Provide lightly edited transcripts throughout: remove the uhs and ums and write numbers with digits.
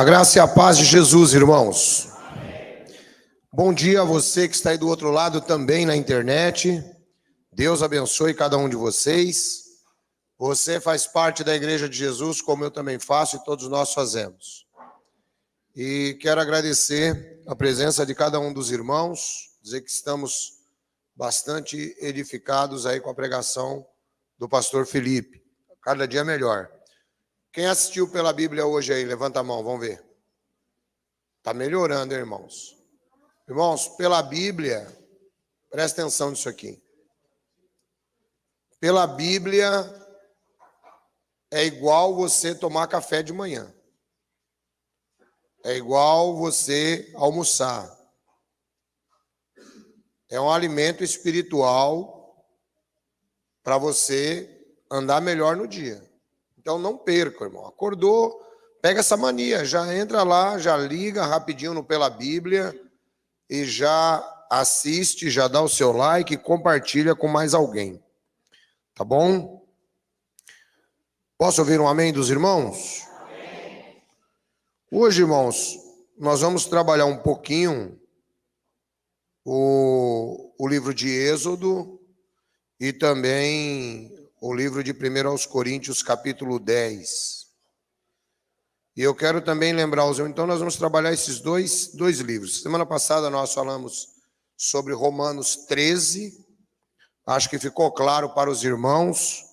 A graça e a paz de Jesus, irmãos. Bom dia a você que está aí do outro lado também na internet. Deus abençoe cada um de vocês. Você faz parte da Igreja de Jesus, como eu também faço e todos nós fazemos. E quero agradecer a presença de cada um dos irmãos, dizer que estamos bastante edificados aí com a pregação do pastor Felipe. Cada dia melhor. Quem assistiu pela Bíblia hoje aí, levanta a mão, vamos ver. Está melhorando, hein, irmãos? Irmãos, pela Bíblia, presta atenção nisso aqui. Pela Bíblia, é igual você tomar café de manhã. É igual você almoçar. É um alimento espiritual para você andar melhor no dia. Então não perca, irmão. Acordou, pega essa mania, já entra lá, já liga rapidinho no Pela Bíblia e já assiste, já dá o seu like e compartilha com mais alguém. Tá bom? Posso ouvir um amém dos irmãos? Amém. Hoje, irmãos, nós vamos trabalhar um pouquinho o livro de Êxodo e também o livro de 1 aos Coríntios, capítulo 10. E eu quero também lembrar os irmãos, então nós vamos trabalhar esses dois livros. Semana passada nós falamos sobre Romanos 13, acho que ficou claro para os irmãos.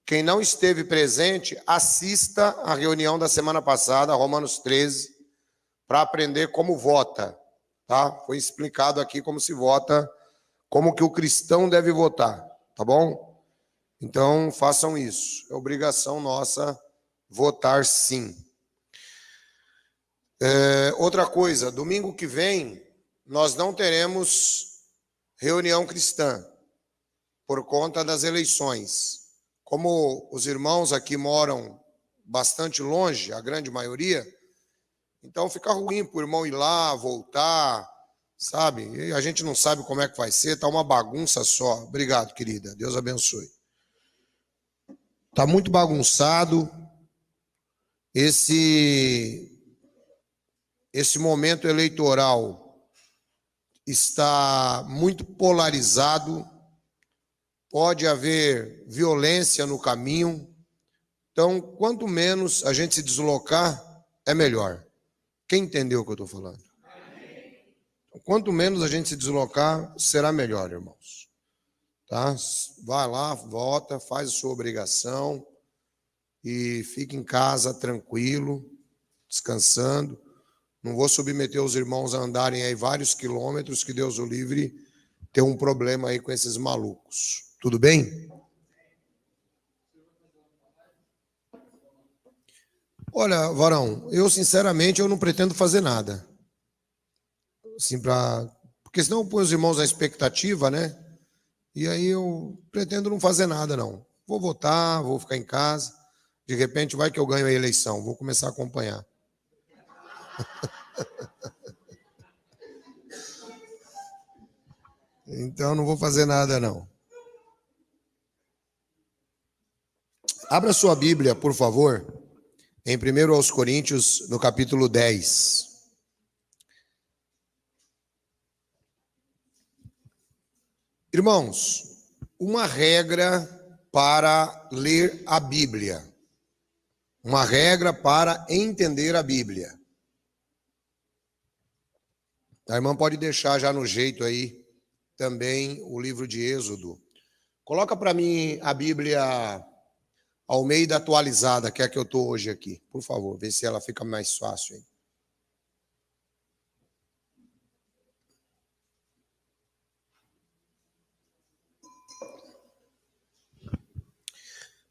Quem não esteve presente, assista a reunião da semana passada, Romanos 13, para aprender como vota, tá? Foi explicado aqui como se vota, como que o cristão deve votar, tá bom? Então, façam isso. É obrigação nossa votar sim. Outra coisa, domingo que vem, nós não teremos reunião cristã, por conta das eleições. Como os irmãos aqui moram bastante longe, a grande maioria, então fica ruim para o irmão ir lá, voltar, sabe? E a gente não sabe como é que vai ser, tá uma bagunça só. Obrigado, querida. Deus abençoe. Tá muito bagunçado. Esse momento eleitoral está muito polarizado. Pode haver violência no caminho. Então, quanto menos a gente se deslocar, é melhor. Quem entendeu o que eu estou falando? Quanto menos a gente se deslocar, será melhor, irmãos. Tá? Vai lá, vota, faz a sua obrigação e fique em casa tranquilo, descansando. Não vou submeter os irmãos a andarem aí vários quilômetros, que Deus o livre, ter um problema aí com esses malucos. Tudo bem? Olha, varão, eu sinceramente eu não pretendo fazer nada. Assim, porque senão eu ponho os irmãos na expectativa, né? E aí eu pretendo não fazer nada, não. Vou votar, vou ficar em casa. De repente vai que eu ganho a eleição. Vou começar a acompanhar. Então não vou fazer nada, não. Abra sua Bíblia, por favor, em 1 aos Coríntios, no capítulo 10. Irmãos, uma regra para ler a Bíblia. Uma regra para entender a Bíblia. A irmã pode deixar já no jeito aí também o livro de Êxodo. Coloca para mim a Bíblia Almeida atualizada, que é a que eu estou hoje aqui. Por favor, vê se ela fica mais fácil aí.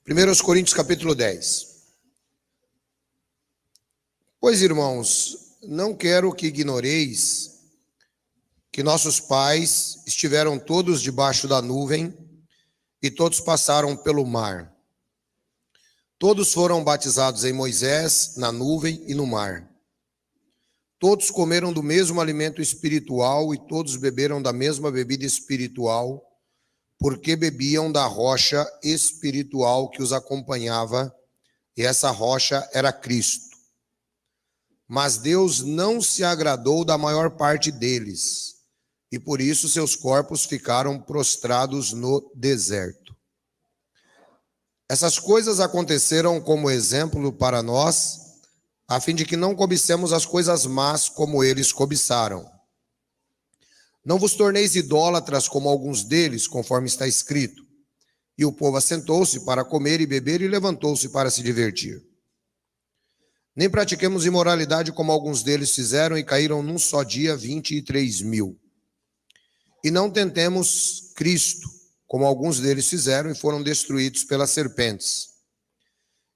Primeiro aos Coríntios, capítulo 10. Pois, irmãos, não quero que ignoreis que nossos pais estiveram todos debaixo da nuvem e todos passaram pelo mar. Todos foram batizados em Moisés, na nuvem e no mar. Todos comeram do mesmo alimento espiritual e todos beberam da mesma bebida espiritual, porque bebiam da rocha espiritual que os acompanhava, e essa rocha era Cristo. Mas Deus não se agradou da maior parte deles, e por isso seus corpos ficaram prostrados no deserto. Essas coisas aconteceram como exemplo para nós, a fim de que não cobicemos as coisas más como eles cobiçaram. Não vos torneis idólatras como alguns deles, conforme está escrito. E o povo assentou-se para comer e beber e levantou-se para se divertir. Nem pratiquemos imoralidade como alguns deles fizeram e caíram num só dia 23.000. E não tentemos Cristo, como alguns deles fizeram e foram destruídos pelas serpentes.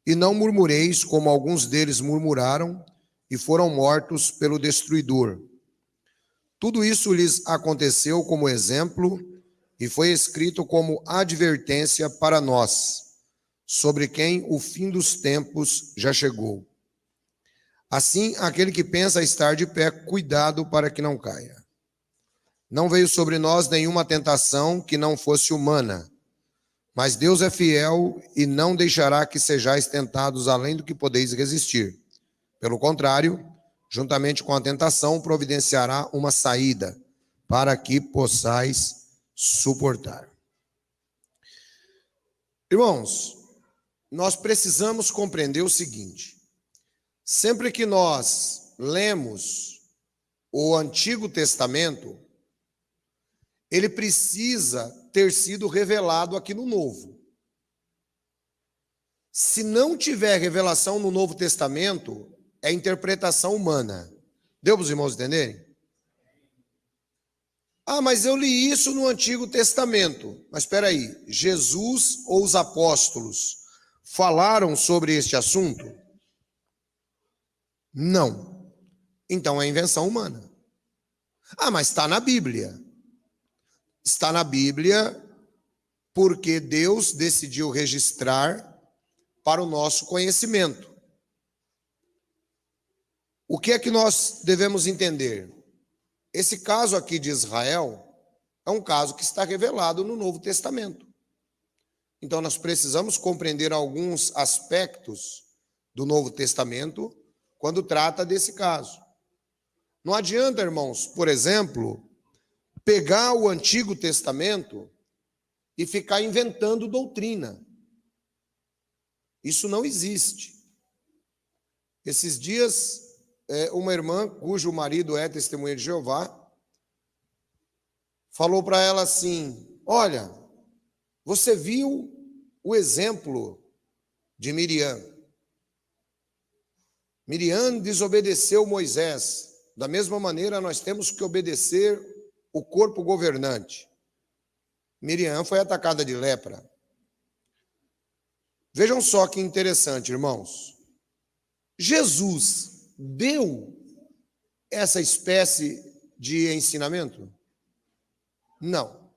E não murmureis como alguns deles murmuraram e foram mortos pelo destruidor. Tudo isso lhes aconteceu como exemplo e foi escrito como advertência para nós, sobre quem o fim dos tempos já chegou. Assim, aquele que pensa estar de pé, cuidado para que não caia. Não veio sobre nós nenhuma tentação que não fosse humana, mas Deus é fiel e não deixará que sejais tentados além do que podeis resistir. Pelo contrário, juntamente com a tentação, providenciará uma saída para que possais suportar. Irmãos, nós precisamos compreender o seguinte: sempre que nós lemos o Antigo Testamento, ele precisa ter sido revelado aqui no Novo. Se não tiver revelação no Novo Testamento, é interpretação humana. Deu para os irmãos entenderem? Ah, mas eu li isso no Antigo Testamento. Mas espera aí, Jesus ou os apóstolos falaram sobre este assunto? Não. Então é invenção humana. Ah, mas está na Bíblia. Está na Bíblia porque Deus decidiu registrar para o nosso conhecimento. O que é que nós devemos entender? Esse caso aqui de Israel é um caso que está revelado no Novo Testamento. Então nós precisamos compreender alguns aspectos do Novo Testamento quando trata desse caso. Não adianta, irmãos, por exemplo, pegar o Antigo Testamento e ficar inventando doutrina. Isso não existe. Esses dias, uma irmã, cujo marido é testemunha de Jeová, falou para ela assim: olha, você viu o exemplo de Miriam. Miriam desobedeceu Moisés. Da mesma maneira, nós temos que obedecer o corpo governante. Miriam foi atacada de lepra. Vejam só que interessante, irmãos. Jesus deu essa espécie de ensinamento? Não.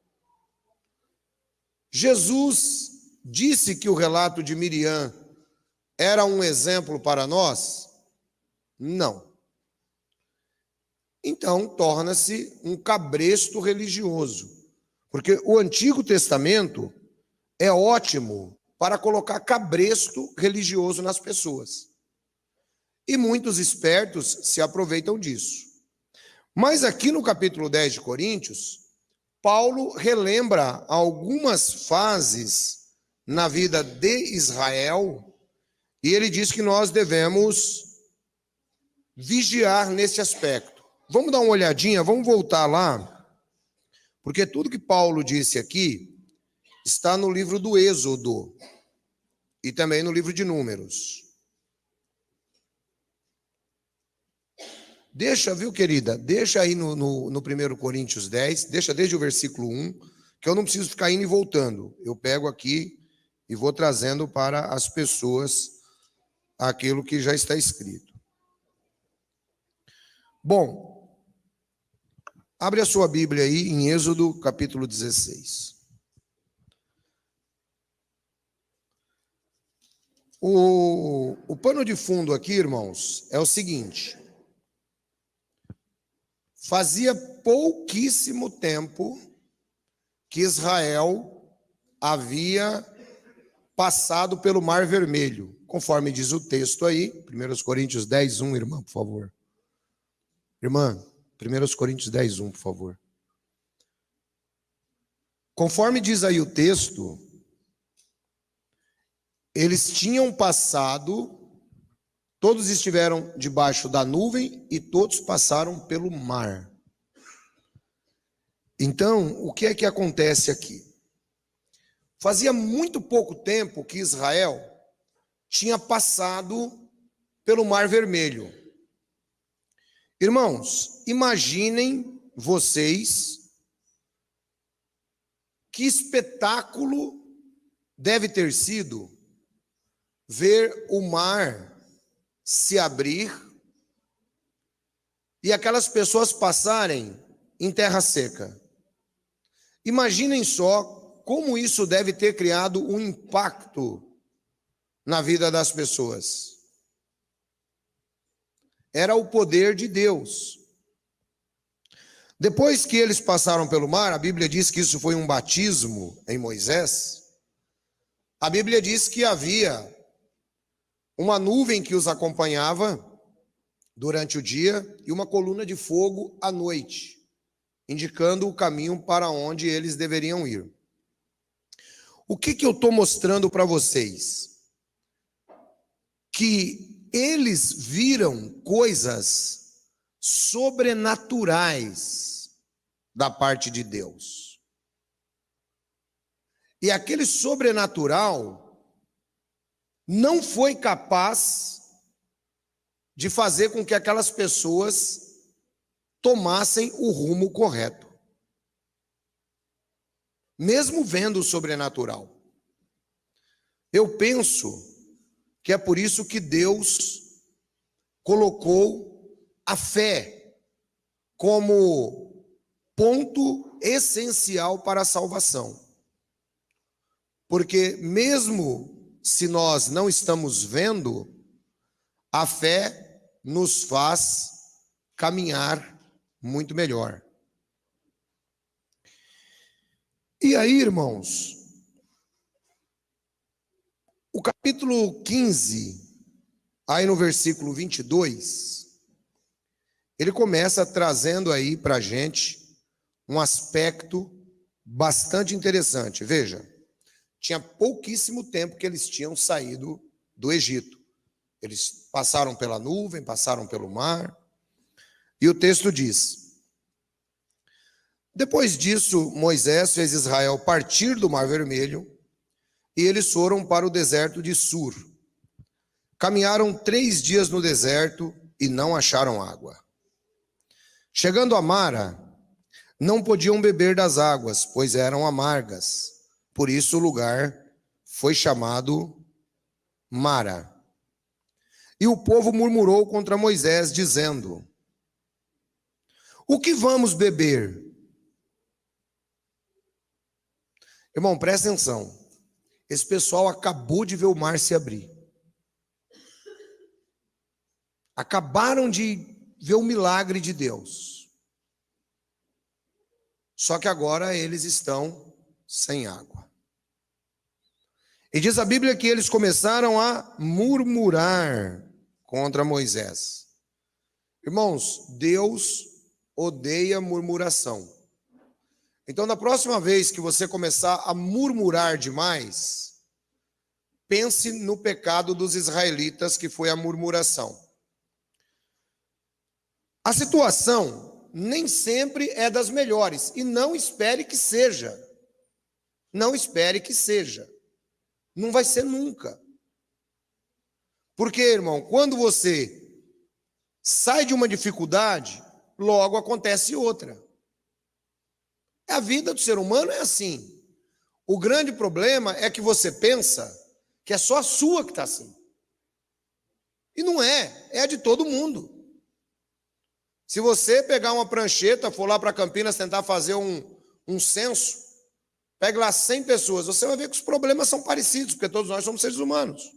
Jesus disse que o relato de Miriam era um exemplo para nós? Não. Então, torna-se um cabresto religioso. Porque o Antigo Testamento é ótimo para colocar cabresto religioso nas pessoas. E muitos espertos se aproveitam disso. Mas aqui no capítulo 10 de Coríntios, Paulo relembra algumas fases na vida de Israel e ele diz que nós devemos vigiar nesse aspecto. Vamos dar uma olhadinha, vamos voltar lá, porque tudo que Paulo disse aqui está no livro do Êxodo e também no livro de Números. Deixa, viu, querida? Deixa aí no 1 Coríntios 10, deixa desde o versículo 1, que eu não preciso ficar indo e voltando. Eu pego aqui e vou trazendo para as pessoas aquilo que já está escrito. Bom, abre a sua Bíblia aí em Êxodo, capítulo 16. O pano de fundo aqui, irmãos, é o seguinte. Fazia pouquíssimo tempo que Israel havia passado pelo Mar Vermelho. conforme diz o texto aí, 1 Coríntios 10, 1, irmã, por favor. Irmã, 1 Coríntios 10, 1, por favor. Conforme diz aí o texto, eles tinham passado, todos estiveram debaixo da nuvem e todos passaram pelo mar. Então, o que é que acontece aqui? Fazia muito pouco tempo que Israel tinha passado pelo Mar Vermelho. Irmãos, imaginem vocês que espetáculo deve ter sido ver o mar se abrir e aquelas pessoas passarem em terra seca. Imaginem só como isso deve ter criado um impacto na vida das pessoas. Era o poder de Deus. Depois que eles passaram pelo mar, a Bíblia diz que isso foi um batismo em Moisés. A Bíblia diz que havia uma nuvem que os acompanhava durante o dia e uma coluna de fogo à noite, indicando o caminho para onde eles deveriam ir. O que eu estou mostrando para vocês? Que eles viram coisas sobrenaturais da parte de Deus. E aquele sobrenatural não foi capaz de fazer com que aquelas pessoas tomassem o rumo correto. Mesmo vendo o sobrenatural. Eu penso que é por isso que Deus colocou a fé como ponto essencial para a salvação. Porque mesmo se nós não estamos vendo, a fé nos faz caminhar muito melhor. E aí, irmãos, o capítulo 15, aí no versículo 22, ele começa trazendo aí para a gente um aspecto bastante interessante. Veja, tinha pouquíssimo tempo que eles tinham saído do Egito. Eles passaram pela nuvem, passaram pelo mar, e o texto diz: depois disso, Moisés fez Israel partir do Mar Vermelho, e eles foram para o deserto de Sur. Caminharam 3 dias no deserto e não acharam água. Chegando a Mara, não podiam beber das águas, pois eram amargas. Por isso o lugar foi chamado Mara. E o povo murmurou contra Moisés, dizendo: o que vamos beber? Irmão, presta atenção. Esse pessoal acabou de ver o mar se abrir. Acabaram de ver o milagre de Deus. Só que agora eles estão sem água. E diz a Bíblia que eles começaram a murmurar contra Moisés. Irmãos, Deus odeia murmuração. Então, na próxima vez que você começar a murmurar demais, pense no pecado dos israelitas, que foi a murmuração. A situação nem sempre é das melhores, e não espere que seja. Não espere que seja. Não vai ser nunca. Porque, irmão, quando você sai de uma dificuldade, logo acontece outra. A vida do ser humano é assim. O grande problema é que você pensa que é só a sua que está assim. E não é, é a de todo mundo. Se você pegar uma prancheta, for lá para Campinas tentar fazer um censo, pegue lá 100 pessoas, você vai ver que os problemas são parecidos, porque todos nós somos seres humanos.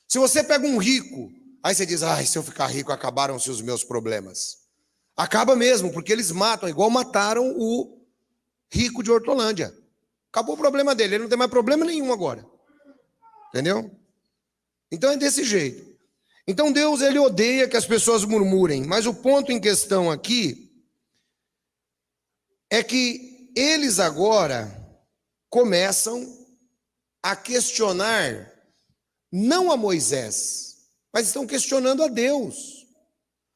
Se você pega um rico, aí você diz: ai, se eu ficar rico, acabaram-se os meus problemas. Acaba mesmo, porque eles matam, igual mataram o rico de Hortolândia. Acabou o problema dele, ele não tem mais problema nenhum agora. Entendeu? Então é desse jeito. Então Deus, ele odeia que as pessoas murmurem, mas o ponto em questão aqui é que eles agora começam a questionar não a Moisés, mas estão questionando a Deus,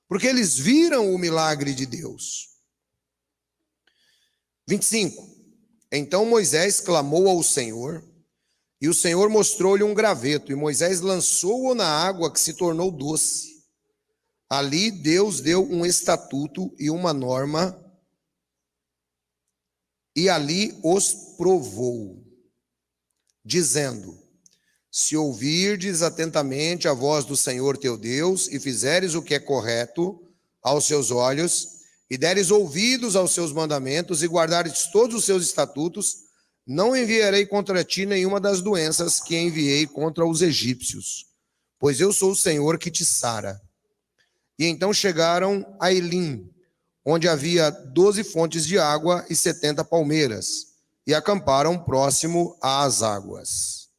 porque eles viram o milagre de Deus. 25. Então Moisés clamou ao Senhor, e o Senhor mostrou-lhe um graveto, e Moisés lançou-o na água, que se tornou doce. Ali Deus deu um estatuto e uma norma, e ali os provou, dizendo: se ouvirdes atentamente a voz do Senhor teu Deus, e fizeres o que é correto aos seus olhos, e deres ouvidos aos seus mandamentos, e guardares todos os seus estatutos, não enviarei contra ti nenhuma das doenças que enviei contra os egípcios, pois eu sou o Senhor que te sara. E então chegaram a Elim, onde havia 12 fontes de água e 70 palmeiras, e acamparam próximo às águas.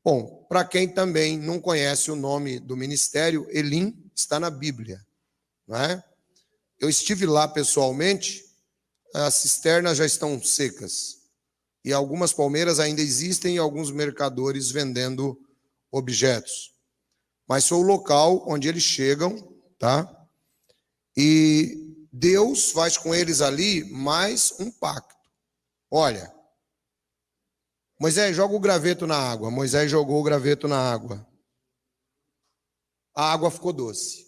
Bom, para quem também não conhece o nome do ministério, Elim está na Bíblia, não é? Eu estive lá pessoalmente, as cisternas já estão secas, e algumas palmeiras ainda existem e alguns mercadores vendendo objetos. Mas foi o local onde eles chegam, tá? E Deus faz com eles ali mais um pacto. Olha, Moisés, joga o graveto na água. Moisés jogou o graveto na água. A água ficou doce.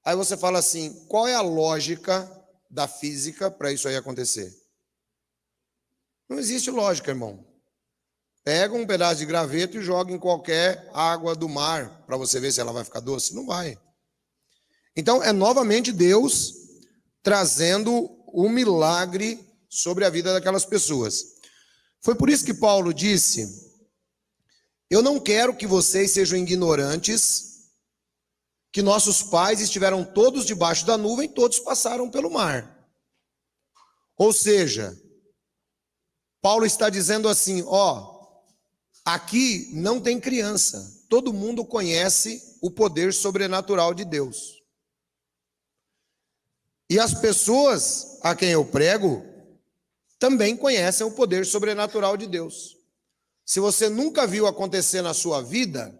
Aí você fala assim, qual é a lógica da física para isso aí acontecer? Não existe lógica, irmão. Pega um pedaço de graveto e joga em qualquer água do mar para você ver se ela vai ficar doce. Não vai. Então, é novamente Deus trazendo um milagre sobre a vida daquelas pessoas. Foi por isso que Paulo disse: eu não quero que vocês sejam ignorantes, que nossos pais estiveram todos debaixo da nuvem, todos passaram pelo mar. Ou seja, Paulo está dizendo assim, aqui não tem criança, todo mundo conhece o poder sobrenatural de Deus. E as pessoas a quem eu prego também conhecem o poder sobrenatural de Deus. Se você nunca viu acontecer na sua vida,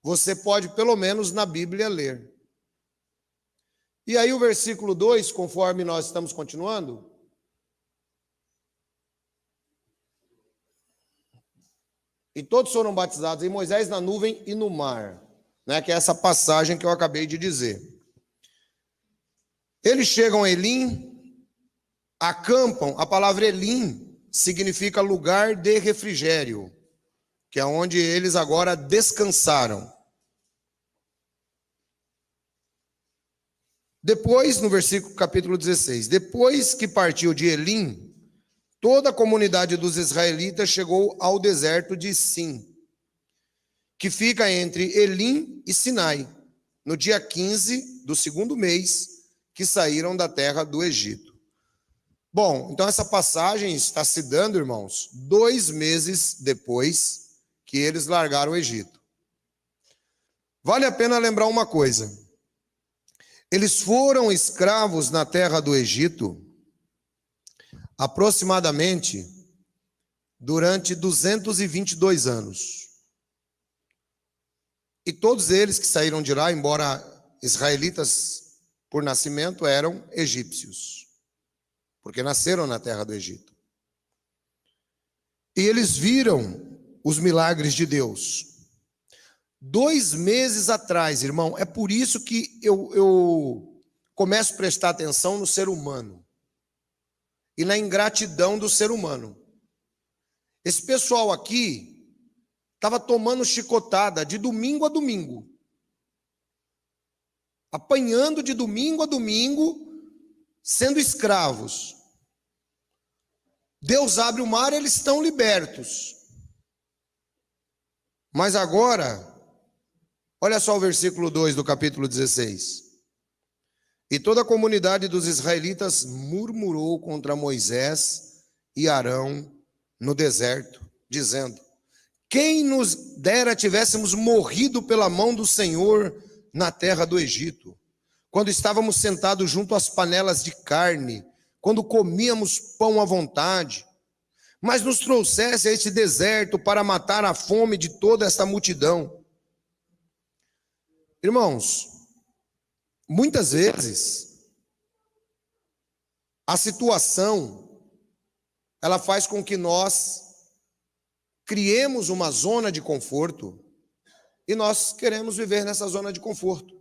você pode pelo menos na Bíblia ler. E aí o versículo 2, conforme nós estamos continuando, e todos foram batizados em Moisés, na nuvem e no mar, né, que é essa passagem que eu acabei de dizer. Eles chegam a Elim, acampam. A palavra Elim significa lugar de refrigério, que é onde eles agora descansaram. Depois, no versículo capítulo 16, depois que partiu de Elim, toda a comunidade dos israelitas chegou ao deserto de Sim, que fica entre Elim e Sinai, no dia 15 do segundo mês que saíram da terra do Egito. Bom, então essa passagem está se dando, irmãos, 2 meses depois que eles largaram o Egito. Vale a pena lembrar uma coisa. Eles foram escravos na terra do Egito aproximadamente durante 222 anos. E todos eles que saíram de lá, embora israelitas por nascimento, eram egípcios, porque nasceram na terra do Egito. E eles viram os milagres de Deus. 2 meses atrás, irmão, é por isso que eu começo a prestar atenção no ser humano e na ingratidão do ser humano. Esse pessoal aqui estava tomando chicotada de domingo a domingo, apanhando de domingo a domingo, sendo escravos. Deus abre o mar, eles estão libertos. Mas agora, olha só o versículo 2 do capítulo 16. E toda a comunidade dos israelitas murmurou contra Moisés e Arão no deserto, dizendo: Quem nos dera tivéssemos morrido pela mão do Senhor na terra do Egito, quando estávamos sentados junto às panelas de carne, quando comíamos pão à vontade, mas nos trouxesse a este deserto para matar a fome de toda esta multidão. Irmãos, muitas vezes a situação ela faz com que nós criemos uma zona de conforto e nós queremos viver nessa zona de conforto.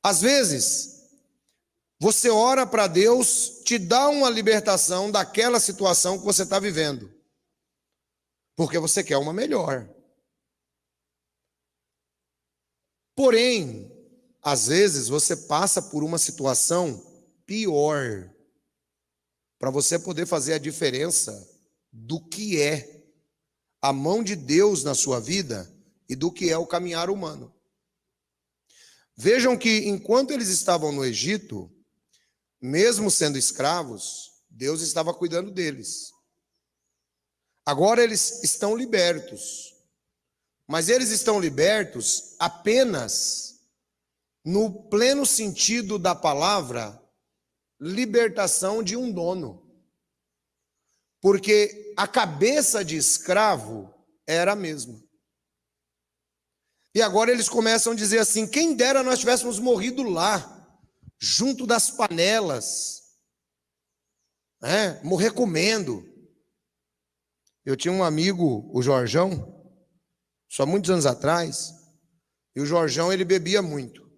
Às vezes, você ora para Deus te dar uma libertação daquela situação que você está vivendo, porque você quer uma melhor. Porém, às vezes você passa por uma situação pior, para você poder fazer a diferença do que é a mão de Deus na sua vida e do que é o caminhar humano. Vejam que enquanto eles estavam no Egito, mesmo sendo escravos, Deus estava cuidando deles. Agora eles estão libertos, mas eles estão libertos apenas no pleno sentido da palavra, libertação de um dono. Porque a cabeça de escravo era a mesma. E agora eles começam a dizer assim: quem dera nós tivéssemos morrido lá, junto das panelas, morrer comendo. Eu tinha um amigo, o Jorjão, só muitos anos atrás, e o Jorjão ele bebia muito.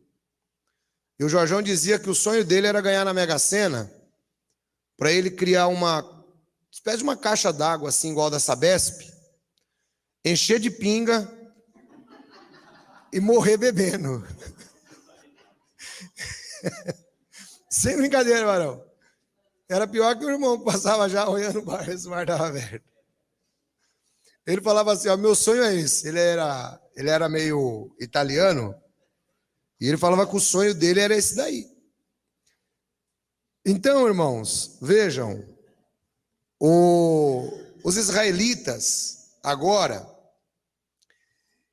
E o Jorjão dizia que o sonho dele era ganhar na Mega Sena, para ele criar uma espécie de uma caixa d'água assim, igual da Sabesp, encher de pinga e morrer bebendo. Sem brincadeira, Barão. Era pior que o irmão que passava já olhando o bar, esse bar estava aberto. Ele falava assim: ó, meu sonho é esse. Ele era meio italiano, e ele falava que o sonho dele era esse daí. Então, irmãos, vejam, os israelitas, agora,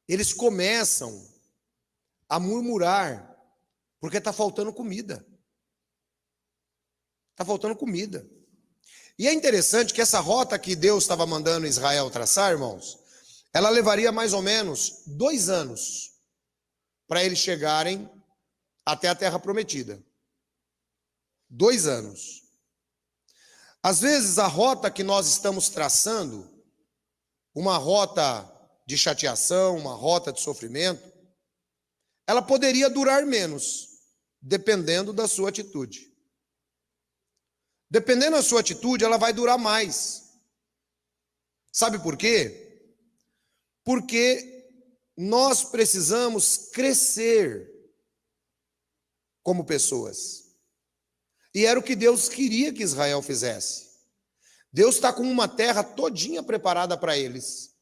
eles começam a murmurar, porque está faltando comida. Está faltando comida. E é interessante que essa rota que Deus estava mandando Israel traçar, irmãos, ela levaria mais ou menos 2 anos para eles chegarem até a terra prometida. 2 anos. Às vezes a rota que nós estamos traçando, uma rota de chateação, uma rota de sofrimento, ela poderia durar menos, dependendo da sua atitude. Dependendo da sua atitude, ela vai durar mais. Sabe por quê? Porque nós precisamos crescer como pessoas. E era o que Deus queria que Israel fizesse. Deus está com uma terra todinha preparada para eles.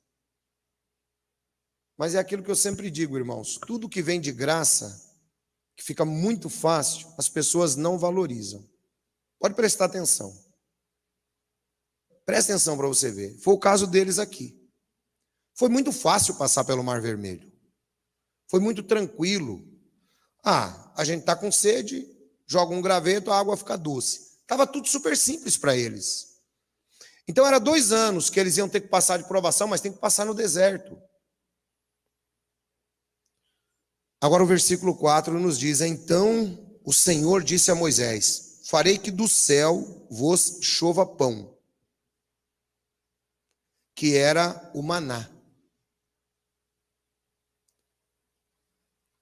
Mas é aquilo que eu sempre digo, irmãos, tudo que vem de graça, que fica muito fácil, as pessoas não valorizam. Pode prestar atenção. Presta atenção para você ver. Foi o caso deles aqui. Foi muito fácil passar pelo Mar Vermelho. Foi muito tranquilo. A gente está com sede, joga um graveto, a água fica doce. Estava tudo super simples para eles. Então era 2 anos que eles iam ter que passar de provação, mas tem que passar no deserto. Agora o versículo 4 nos diz: então o Senhor disse a Moisés: farei que do céu vos chova pão, que era o maná.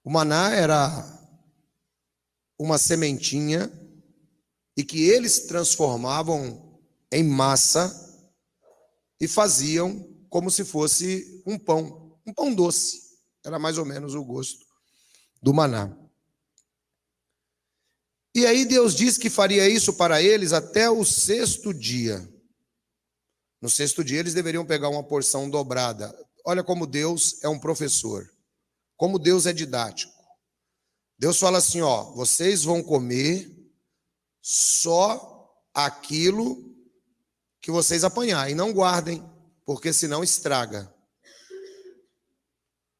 O maná era uma sementinha e que eles transformavam em massa e faziam como se fosse um pão doce. Era mais ou menos o gosto do maná. E aí Deus diz que faria isso para eles até o 6º dia. No 6º dia eles deveriam pegar uma porção dobrada. Olha como Deus é um professor. Como Deus é didático. Deus fala assim, ó, vocês vão comer só aquilo que vocês apanharem, não guardem. porque senão estraga.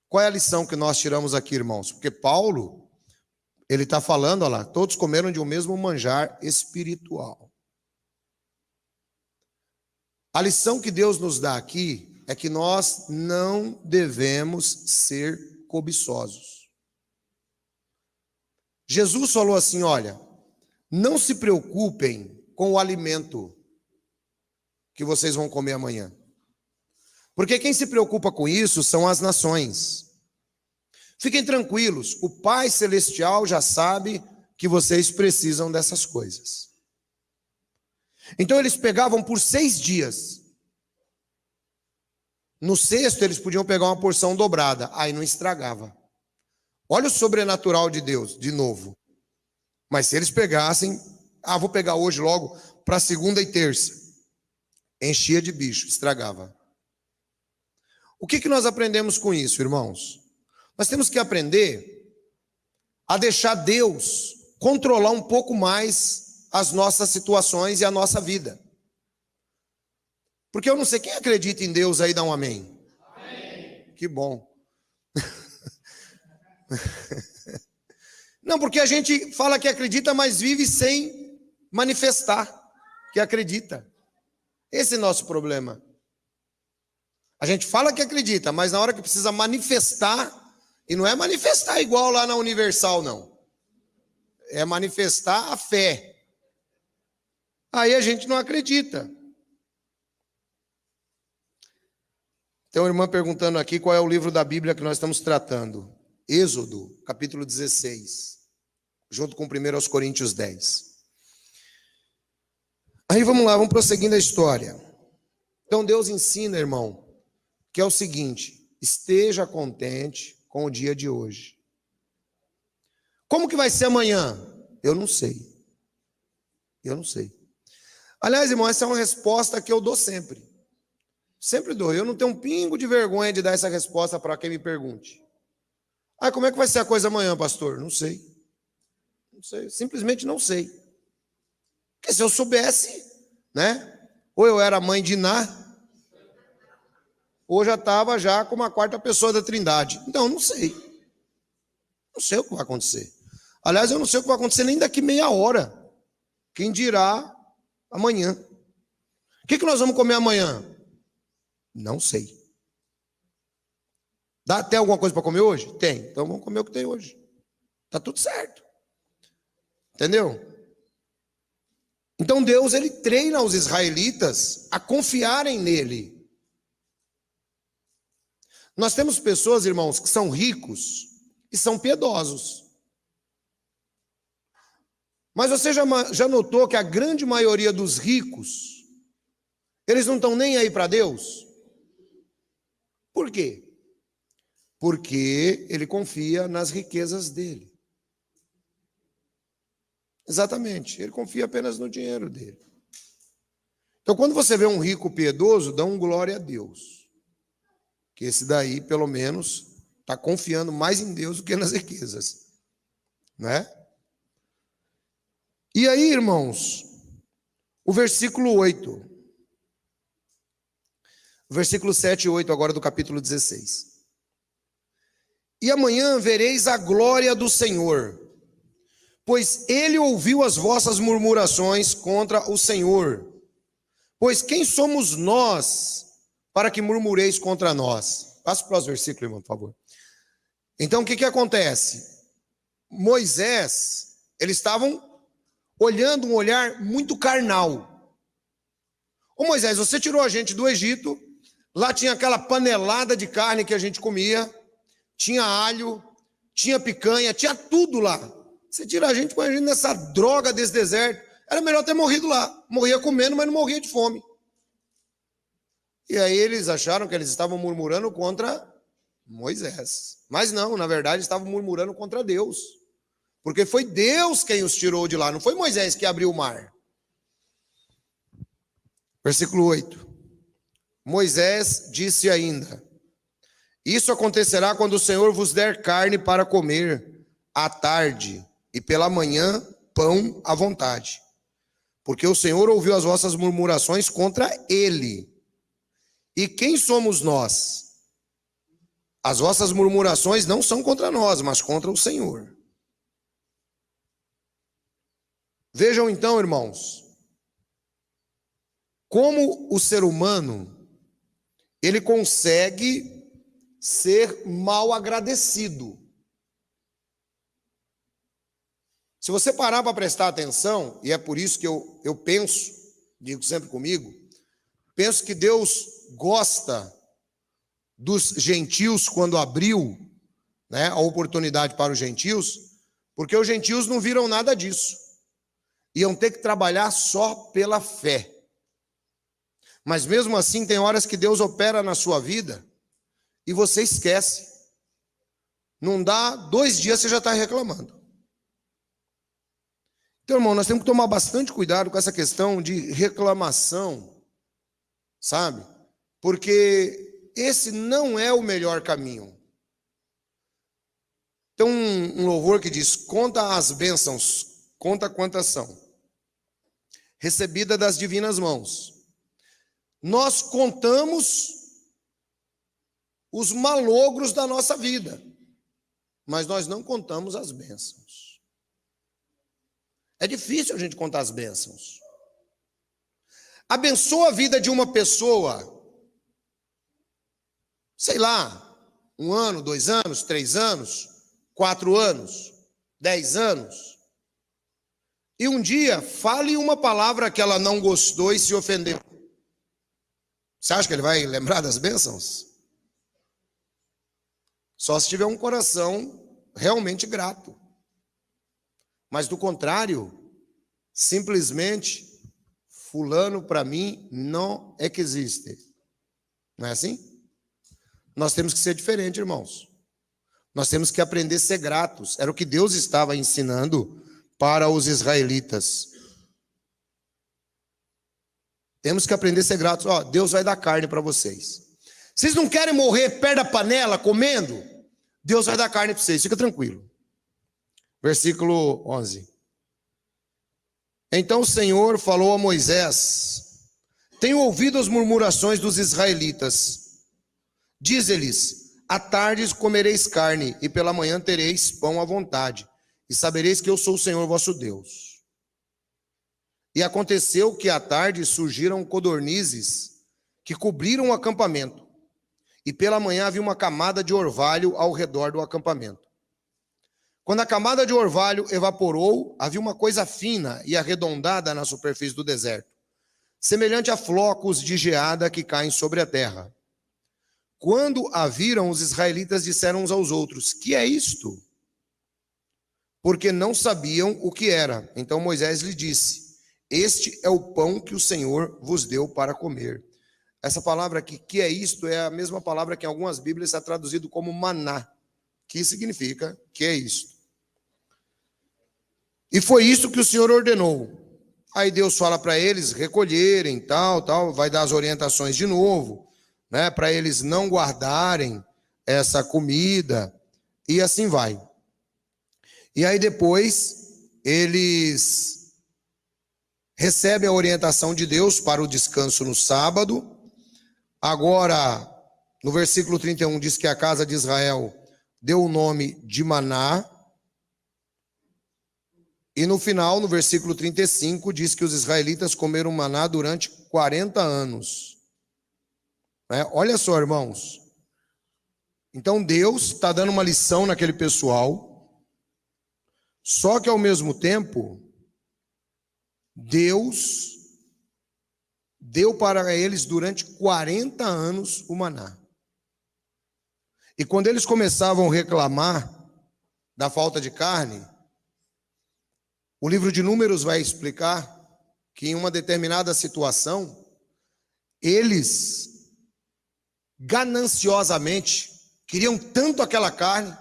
Qual é a lição que nós tiramos aqui, irmãos? Porque Paulo, ele está falando, olha lá, todos comeram de um mesmo manjar espiritual. A lição que Deus nos dá aqui é que nós não devemos ser cobiçosos. Jesus falou assim, olha, não se preocupem com o alimento que vocês vão comer amanhã. Porque quem se preocupa com isso são as nações. Fiquem tranquilos, o Pai Celestial já sabe que vocês precisam dessas coisas. Então eles pegavam por 6 dias. No sexto eles podiam pegar uma porção dobrada, aí não estragava. Olha o sobrenatural de Deus, de novo. Mas se eles pegassem, vou pegar hoje logo para segunda e terça. Enchia de bicho, estragava. O que nós aprendemos com isso, irmãos? Nós temos que aprender a deixar Deus controlar um pouco mais as nossas situações e a nossa vida. Porque eu não sei, quem acredita em Deus aí, dá um amém. Amém. Que bom. Não, porque a gente fala que acredita, mas vive sem manifestar que acredita. Esse é o nosso problema. A gente fala que acredita, mas na hora que precisa manifestar, e não é manifestar igual lá na Universal, não. É manifestar a fé. Aí a gente não acredita. Tem uma irmã perguntando aqui qual é o livro da Bíblia que nós estamos tratando. Êxodo, capítulo 16, junto com 1 Coríntios 10. Aí vamos lá, vamos prosseguindo a história. Então Deus ensina, irmão, que é o seguinte: esteja contente com o dia de hoje. Como que vai ser amanhã? Eu não sei. Eu não sei. Aliás, irmão, essa é uma resposta que eu dou sempre. Sempre dou. Eu não tenho um pingo de vergonha de dar essa resposta para quem me pergunte. Como é que vai ser a coisa amanhã, pastor? Não sei. Não sei. Simplesmente não sei. Porque se eu soubesse, né? Ou eu era mãe de Ná, ou já estava já com uma quarta pessoa da Trindade. Então, não sei. Não sei o que vai acontecer. Aliás, eu não sei o que vai acontecer nem daqui meia hora. Quem dirá amanhã. O que nós vamos comer amanhã? Não sei. Tem alguma coisa para comer hoje? Tem. Então vamos comer o que tem hoje. Está tudo certo. Entendeu? Então Deus, ele treina os israelitas a confiarem nele. Nós temos pessoas, irmãos, que são ricos e são piedosos. Mas você já notou que a grande maioria dos ricos, eles não estão nem aí para Deus? Por quê? Porque ele confia nas riquezas dele. Exatamente, ele confia apenas no dinheiro dele. Então, quando você vê um rico piedoso, dá um glória a Deus. Que esse daí, pelo menos, está confiando mais em Deus do que nas riquezas. Né? E aí, irmãos, o versículo 8. O versículo 7 e 8 agora do capítulo 16. E amanhã vereis a glória do Senhor, pois ele ouviu as vossas murmurações contra o Senhor. Pois quem somos nós para que murmureis contra nós? Passa para o próximo versículo, irmão, por favor. Então, o que acontece? Moisés, eles estavam olhando um olhar muito carnal. Ô Moisés, você tirou a gente do Egito, lá tinha aquela panelada de carne que a gente comia, tinha alho, tinha picanha, tinha tudo lá. Você tira a gente, põe a gente nessa droga desse deserto. Era melhor ter morrido lá. Morria comendo, mas não morria de fome. E aí eles acharam que eles estavam murmurando contra Moisés. Mas não, na verdade, estavam murmurando contra Deus. Porque foi Deus quem os tirou de lá, não foi Moisés que abriu o mar. Versículo 8. Moisés disse ainda: isso acontecerá quando o Senhor vos der carne para comer à tarde e pela manhã pão à vontade. Porque o Senhor ouviu as vossas murmurações contra ele. E quem somos nós? As vossas murmurações não são contra nós, mas contra o Senhor. Vejam então, irmãos, como o ser humano, ele consegue ser mal agradecido. Se você parar para prestar atenção, e é por isso que eu penso, digo sempre comigo, penso que Deus gosta dos gentios quando abriu, né, a oportunidade para os gentios, porque os gentios não viram nada disso. Iam ter que trabalhar só pela fé. Mas mesmo assim, tem horas que Deus opera na sua vida e você esquece. Não dá 2 dias, você já está reclamando. Então, irmão, nós temos que tomar bastante cuidado com essa questão de reclamação, sabe? Porque esse não é o melhor caminho. Tem um louvor que diz: conta as bênçãos, conta quantas são, recebida das divinas mãos. Nós contamos os malogros da nossa vida, mas nós não contamos as bênçãos. É difícil a gente contar as bênçãos. Abençoa a vida de uma pessoa, sei lá, 1 ano, 2 anos, 3 anos, 4 anos, 10 anos. E um dia, fale uma palavra que ela não gostou e se ofendeu. Você acha que ele vai lembrar das bênçãos? Só se tiver um coração realmente grato. Mas do contrário, simplesmente, fulano para mim não é que existe. Não é assim? Nós temos que ser diferentes, irmãos. Nós temos que aprender a ser gratos. Era o que Deus estava ensinando para os israelitas. Temos que aprender a ser gratos. Ó, Deus vai dar carne para vocês. Vocês não querem morrer perto da panela comendo? Deus vai dar carne para vocês, fica tranquilo. Versículo 11. Então o Senhor falou a Moisés: tenho ouvido as murmurações dos israelitas. Diz-lhes: à tarde comereis carne, e pela manhã tereis pão à vontade, e sabereis que eu sou o Senhor vosso Deus. E aconteceu que à tarde surgiram codornizes que cobriram o acampamento, e pela manhã havia uma camada de orvalho ao redor do acampamento. Quando a camada de orvalho evaporou, havia uma coisa fina e arredondada na superfície do deserto, semelhante a flocos de geada que caem sobre a terra. Quando a viram, os israelitas disseram uns aos outros: que é isto? Porque não sabiam o que era. Então Moisés lhe disse: este é o pão que o Senhor vos deu para comer. Essa palavra aqui, que é isto, é a mesma palavra que em algumas Bíblias está traduzido como maná, que significa que é isto. E foi isso que o Senhor ordenou. Aí Deus fala para eles recolherem, tal, vai dar as orientações de novo, né, para eles não guardarem essa comida, e assim vai. E aí depois eles recebem a orientação de Deus para o descanso no sábado. Agora, no versículo 31 diz que a casa de Israel deu o nome de Maná. E no final, no versículo 35, diz que os israelitas comeram maná durante 40 anos. Olha só, irmãos. Então Deus está dando uma lição naquele pessoal, só que ao mesmo tempo, Deus deu para eles durante 40 anos o maná. E quando eles começavam a reclamar da falta de carne, o livro de Números vai explicar que em uma determinada situação, eles gananciosamente queriam tanto aquela carne,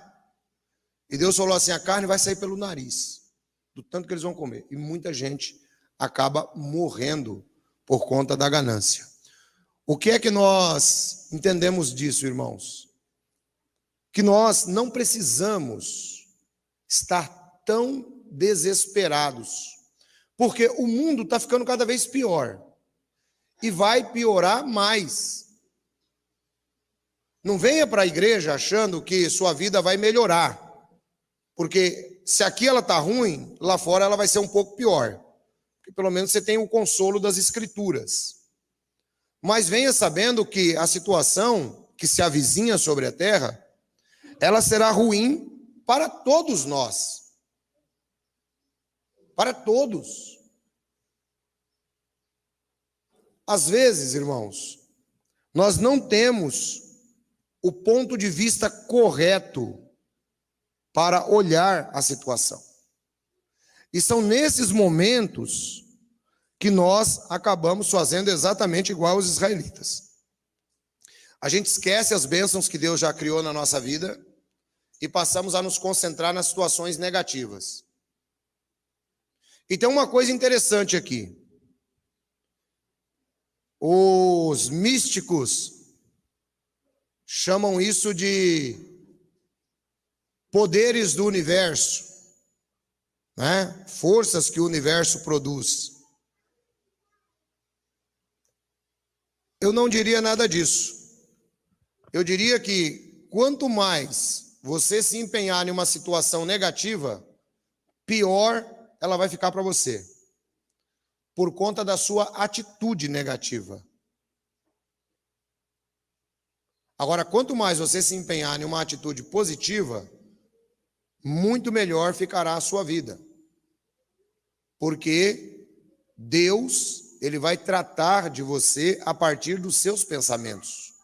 e Deus falou assim: a carne vai sair pelo nariz, do tanto que eles vão comer. E muita gente acaba morrendo por conta da ganância. O que é que nós entendemos disso, irmãos? Que nós não precisamos estar tão desesperados, porque o mundo está ficando cada vez pior, e vai piorar mais. Não venha para a igreja achando que sua vida vai melhorar. Porque se aqui ela está ruim, lá fora ela vai ser um pouco pior. Porque pelo menos você tem o consolo das Escrituras. Mas venha sabendo que a situação que se avizinha sobre a terra, ela será ruim para todos nós. Para todos. Às vezes, irmãos, nós não temos o ponto de vista correto para olhar a situação. E são nesses momentos que nós acabamos fazendo exatamente igual aos israelitas. A gente esquece as bênçãos que Deus já criou na nossa vida e passamos a nos concentrar nas situações negativas. E tem uma coisa interessante aqui. Os místicos chamam isso de poderes do universo, né? Forças que o universo produz. Eu não diria nada disso. Eu diria que quanto mais você se empenhar em uma situação negativa, pior ela vai ficar para você, por conta da sua atitude negativa. Agora, quanto mais você se empenhar em uma atitude positiva, muito melhor ficará a sua vida. Porque Deus, Ele vai tratar de você a partir dos seus pensamentos.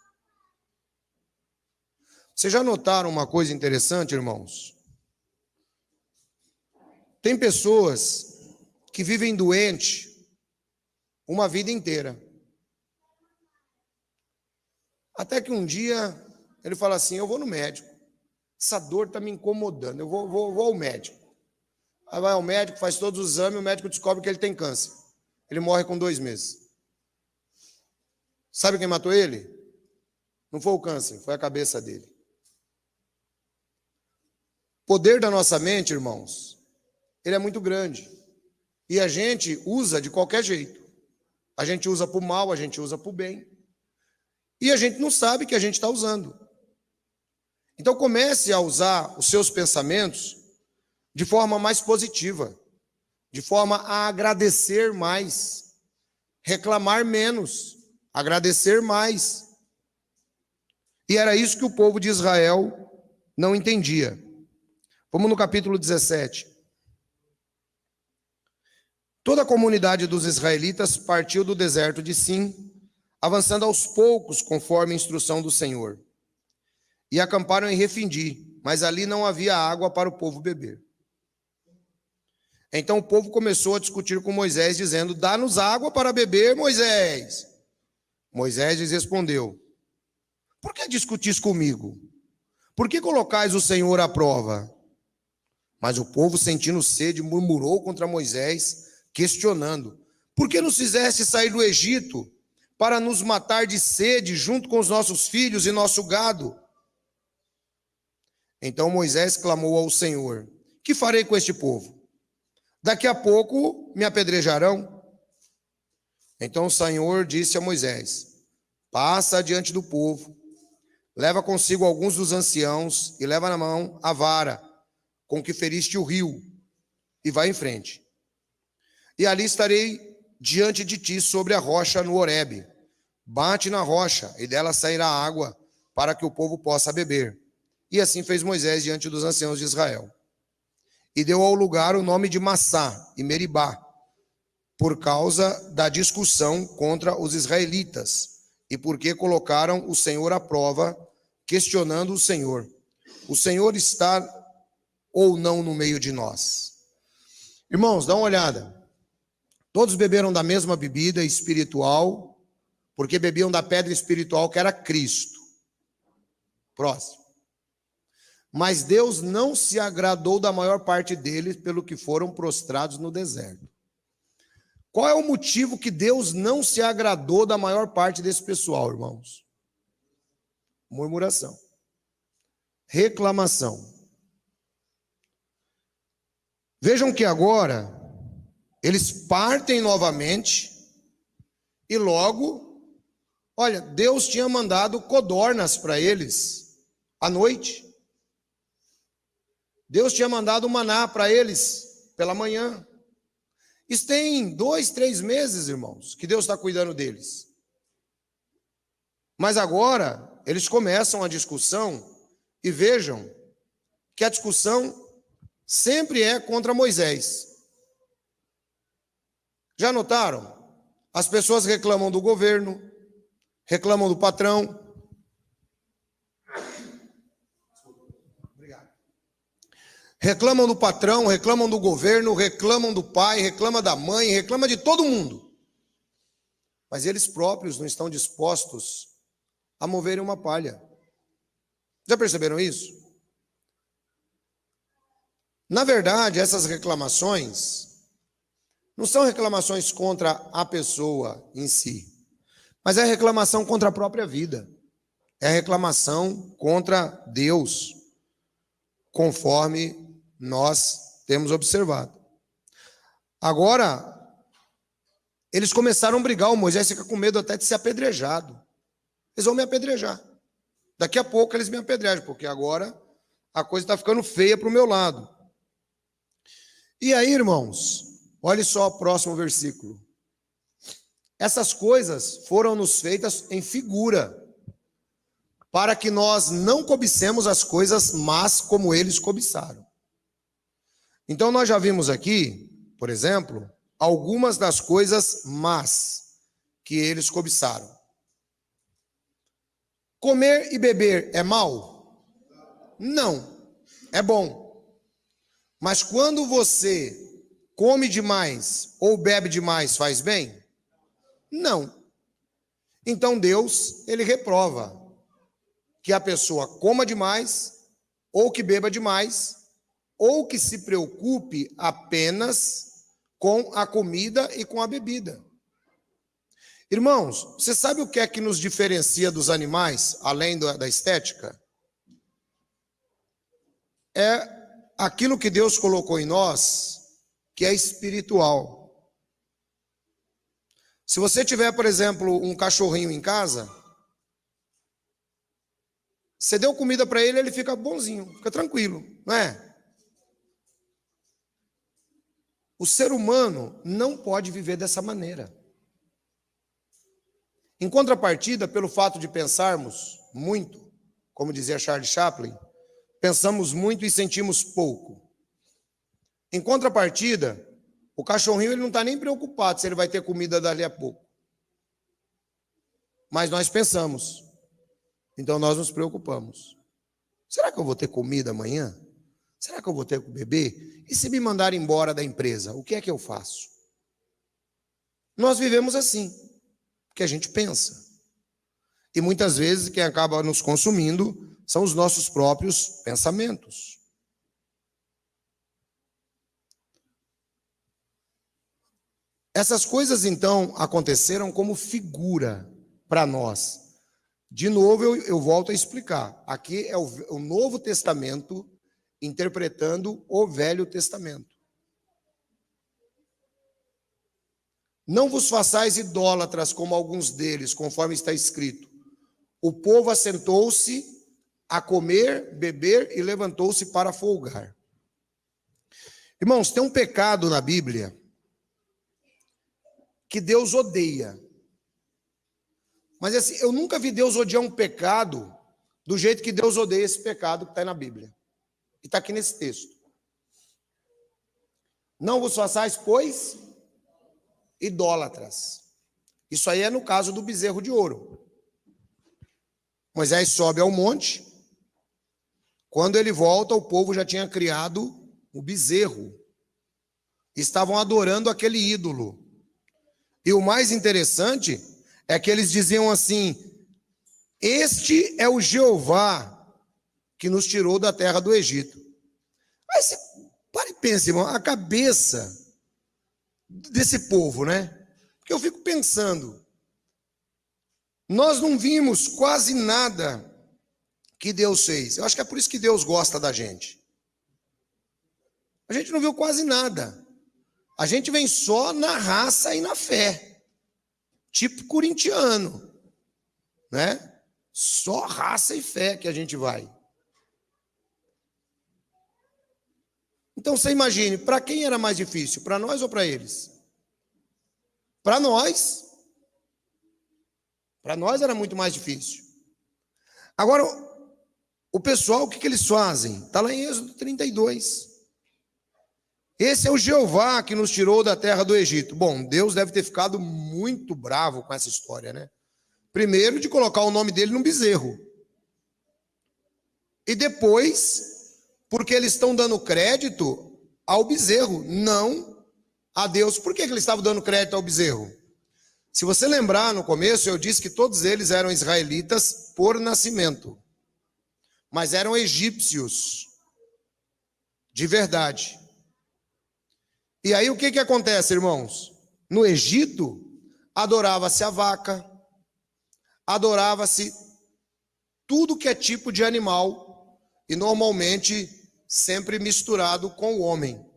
Vocês já notaram uma coisa interessante, irmãos? Tem pessoas que vivem doentes uma vida inteira. Até que um dia ele fala assim, eu vou no médico. Essa dor está me incomodando, eu vou ao médico. Aí vai ao médico, faz todos os exames, o médico descobre que ele tem câncer. Ele morre com 2 meses. Sabe quem matou ele? Não foi o câncer, foi a cabeça dele. O poder da nossa mente, irmãos, ele é muito grande. E a gente usa de qualquer jeito. A gente usa para o mal, a gente usa para o bem. E a gente não sabe que a gente está usando. Então comece a usar os seus pensamentos de forma mais positiva, de forma a agradecer mais, reclamar menos, agradecer mais. E era isso que o povo de Israel não entendia. Vamos no capítulo 17. Toda a comunidade dos israelitas partiu do deserto de Sim, avançando aos poucos conforme a instrução do Senhor. E acamparam em Refindi, mas ali não havia água para o povo beber. Então o povo começou a discutir com Moisés, dizendo, dá-nos água para beber, Moisés. Moisés lhes respondeu, por que discutis comigo? Por que colocais o Senhor à prova? Mas o povo, sentindo sede, murmurou contra Moisés, questionando, por que nos fizeste sair do Egito para nos matar de sede junto com os nossos filhos e nosso gado? Então Moisés clamou ao Senhor, que farei com este povo? Daqui a pouco me apedrejarão. Então o Senhor disse a Moisés, passa adiante do povo, leva consigo alguns dos anciãos e leva na mão a vara com que feriste o rio e vai em frente. E ali estarei diante de ti sobre a rocha no Horebe. Bate na rocha e dela sairá água para que o povo possa beber. E assim fez Moisés diante dos anciãos de Israel. E deu ao lugar o nome de Massá e Meribá, por causa da discussão contra os israelitas, e porque colocaram o Senhor à prova, questionando o Senhor. O Senhor está ou não no meio de nós? Irmãos, dá uma olhada. Todos beberam da mesma bebida espiritual, porque bebiam da pedra espiritual que era Cristo. Próximo. Mas Deus não se agradou da maior parte deles, pelo que foram prostrados no deserto. Qual é o motivo que Deus não se agradou da maior parte desse pessoal, irmãos? Murmuração. Reclamação. Vejam que agora eles partem novamente e logo, Olha, Deus tinha mandado codornas para eles à noite. Deus tinha mandado maná para eles pela manhã. Isso tem 2, 3 meses, irmãos, que Deus está cuidando deles. Mas agora, eles começam a discussão e vejam que a discussão sempre é contra Moisés. Já notaram? As pessoas reclamam do governo, reclamam do patrão. Reclamam do patrão, reclamam do governo, reclamam do pai, reclamam da mãe, reclamam de todo mundo. Mas eles próprios não estão dispostos a moverem uma palha. Já perceberam isso? Na verdade, essas reclamações não são reclamações contra a pessoa em si, mas é reclamação contra a própria vida. É reclamação contra Deus, conforme nós temos observado. Agora, eles começaram a brigar, o Moisés fica com medo até de ser apedrejado. Eles vão me apedrejar. Daqui a pouco eles me apedrejam, porque agora a coisa está ficando feia para o meu lado. E aí, irmãos, olhe só o próximo versículo. Essas coisas foram nos feitas em figura, para que nós não cobicemos as coisas más como eles cobiçaram. Então nós já vimos aqui, por exemplo, algumas das coisas más que eles cobiçaram. Comer e beber é mal? Não, é bom. Mas quando você come demais ou bebe demais, faz bem? Não. Então Deus, ele reprova que a pessoa coma demais, ou que beba demais, ou que se preocupe apenas com a comida e com a bebida. Irmãos, você sabe o que é que nos diferencia dos animais, além da estética? É aquilo que Deus colocou em nós, que é espiritual. Se você tiver, por exemplo, um cachorrinho em casa, você deu comida para ele, ele fica bonzinho, fica tranquilo, não é? O ser humano não pode viver dessa maneira. Em contrapartida, pelo fato de pensarmos muito, como dizia Charles Chaplin, pensamos muito e sentimos pouco. Em contrapartida, o cachorrinho ele não está nem preocupado se ele vai ter comida dali a pouco. Mas nós pensamos. Então nós nos preocupamos. Será que eu vou ter comida amanhã? Será que eu vou ter que beber? E se me mandarem embora da empresa, o que é que eu faço? Nós vivemos assim, porque a gente pensa. E muitas vezes quem acaba nos consumindo são os nossos próprios pensamentos. Essas coisas então aconteceram como figura para nós. De novo eu volto a explicar. Aqui é o Novo Testamento interpretando o Velho Testamento. Não vos façais idólatras como alguns deles, conforme está escrito. O povo assentou-se a comer, beber e levantou-se para folgar. Irmãos, tem um pecado na Bíblia que Deus odeia. Mas assim, eu nunca vi Deus odiar um pecado do jeito que Deus odeia esse pecado que está na Bíblia. E está aqui nesse texto. Não vos façais, pois, idólatras. Isso aí é no caso do bezerro de ouro. Moisés sobe ao monte. Quando ele volta, o povo já tinha criado o bezerro. Estavam adorando aquele ídolo. E o mais interessante é que eles diziam assim: este é o Jeová que nos tirou da terra do Egito. Aí você para e pensa, irmão, a cabeça desse povo, né? Porque eu fico pensando, nós não vimos quase nada que Deus fez. Eu acho que é por isso que Deus gosta da gente. A gente não viu quase nada. A gente vem só na raça e na fé. Tipo corintiano. né? Só raça e fé que a gente vai. Então você imagine, para quem era mais difícil? Para nós ou para eles? Para nós. Para nós era muito mais difícil. Agora, o pessoal, o que eles fazem? Está lá em Êxodo 32. Esse é o Jeová que nos tirou da terra do Egito. Bom, Deus deve ter ficado muito bravo com essa história, né? Primeiro, de colocar o nome dele num bezerro. E depois, porque eles estão dando crédito ao bezerro, não a Deus. Por que eles estavam dando crédito ao bezerro? Se você lembrar, no começo, eu disse que todos eles eram israelitas por nascimento, mas eram egípcios de verdade. E aí o que acontece, irmãos? No Egito, adorava-se a vaca, adorava-se tudo que é tipo de animal, e normalmente sempre misturado com o homem.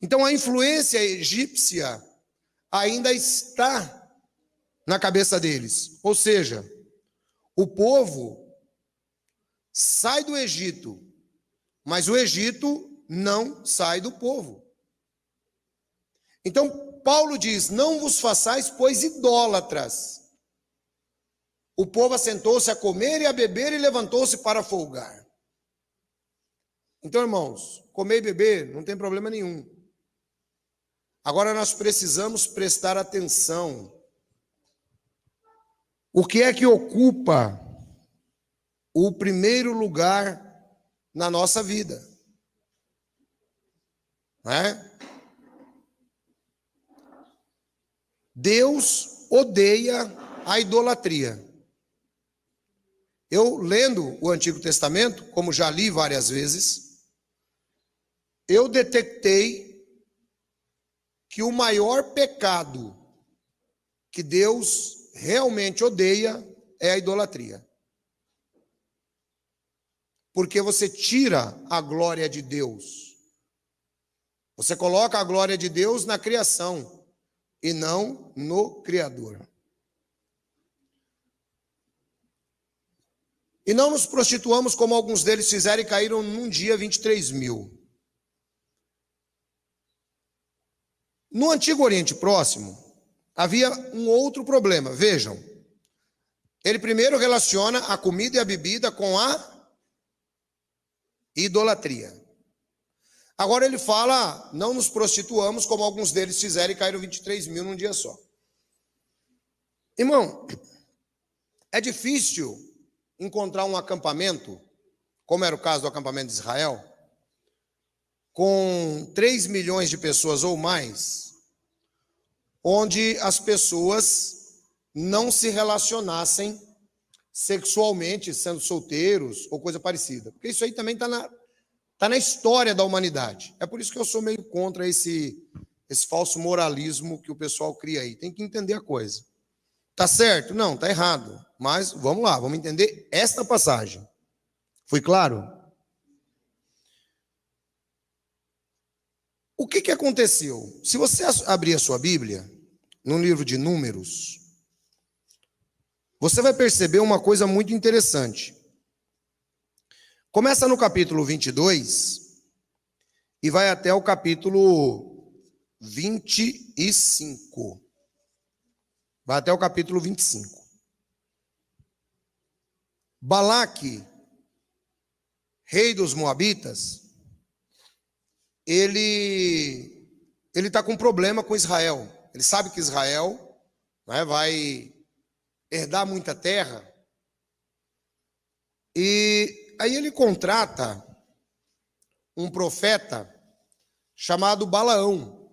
Então a influência egípcia ainda está na cabeça deles. Ou seja, o povo sai do Egito, mas o Egito não sai do povo. Então, Paulo diz, não vos façais, pois, idólatras. O povo assentou-se a comer e a beber e levantou-se para folgar. Então, irmãos, comer e beber não tem problema nenhum. Agora nós precisamos prestar atenção. O que é que ocupa o primeiro lugar na nossa vida? Não é? Deus odeia a idolatria. Eu, lendo o Antigo Testamento, como já li várias vezes, eu detectei que o maior pecado que Deus realmente odeia é a idolatria. Porque você tira a glória de Deus. Você coloca a glória de Deus na criação e não no Criador. E não nos prostituamos como alguns deles fizeram e caíram num dia 23 mil. No Antigo Oriente Próximo, havia um outro problema. Vejam, ele primeiro relaciona a comida e a bebida com a idolatria. Agora ele fala, não nos prostituamos como alguns deles fizeram e caíram 23 mil num dia só. Irmão, é difícil encontrar um acampamento, como era o caso do acampamento de Israel, com 3 milhões de pessoas ou mais, onde as pessoas não se relacionassem sexualmente, sendo solteiros ou coisa parecida. Porque isso aí também está na história da humanidade. É por isso que eu sou meio contra esse falso moralismo que o pessoal cria aí. Tem que entender a coisa. Tá certo? Não, tá errado. Mas vamos lá, vamos entender esta passagem. Fui claro? O que aconteceu? Se você abrir a sua Bíblia, no livro de Números, você vai perceber uma coisa muito interessante. Começa no capítulo 22 e vai até o capítulo 25. Vai até o capítulo 25. Balaque, rei dos Moabitas, ele está com um problema com Israel. Ele sabe que Israel, né, vai herdar muita terra. E aí ele contrata um profeta chamado Balaão.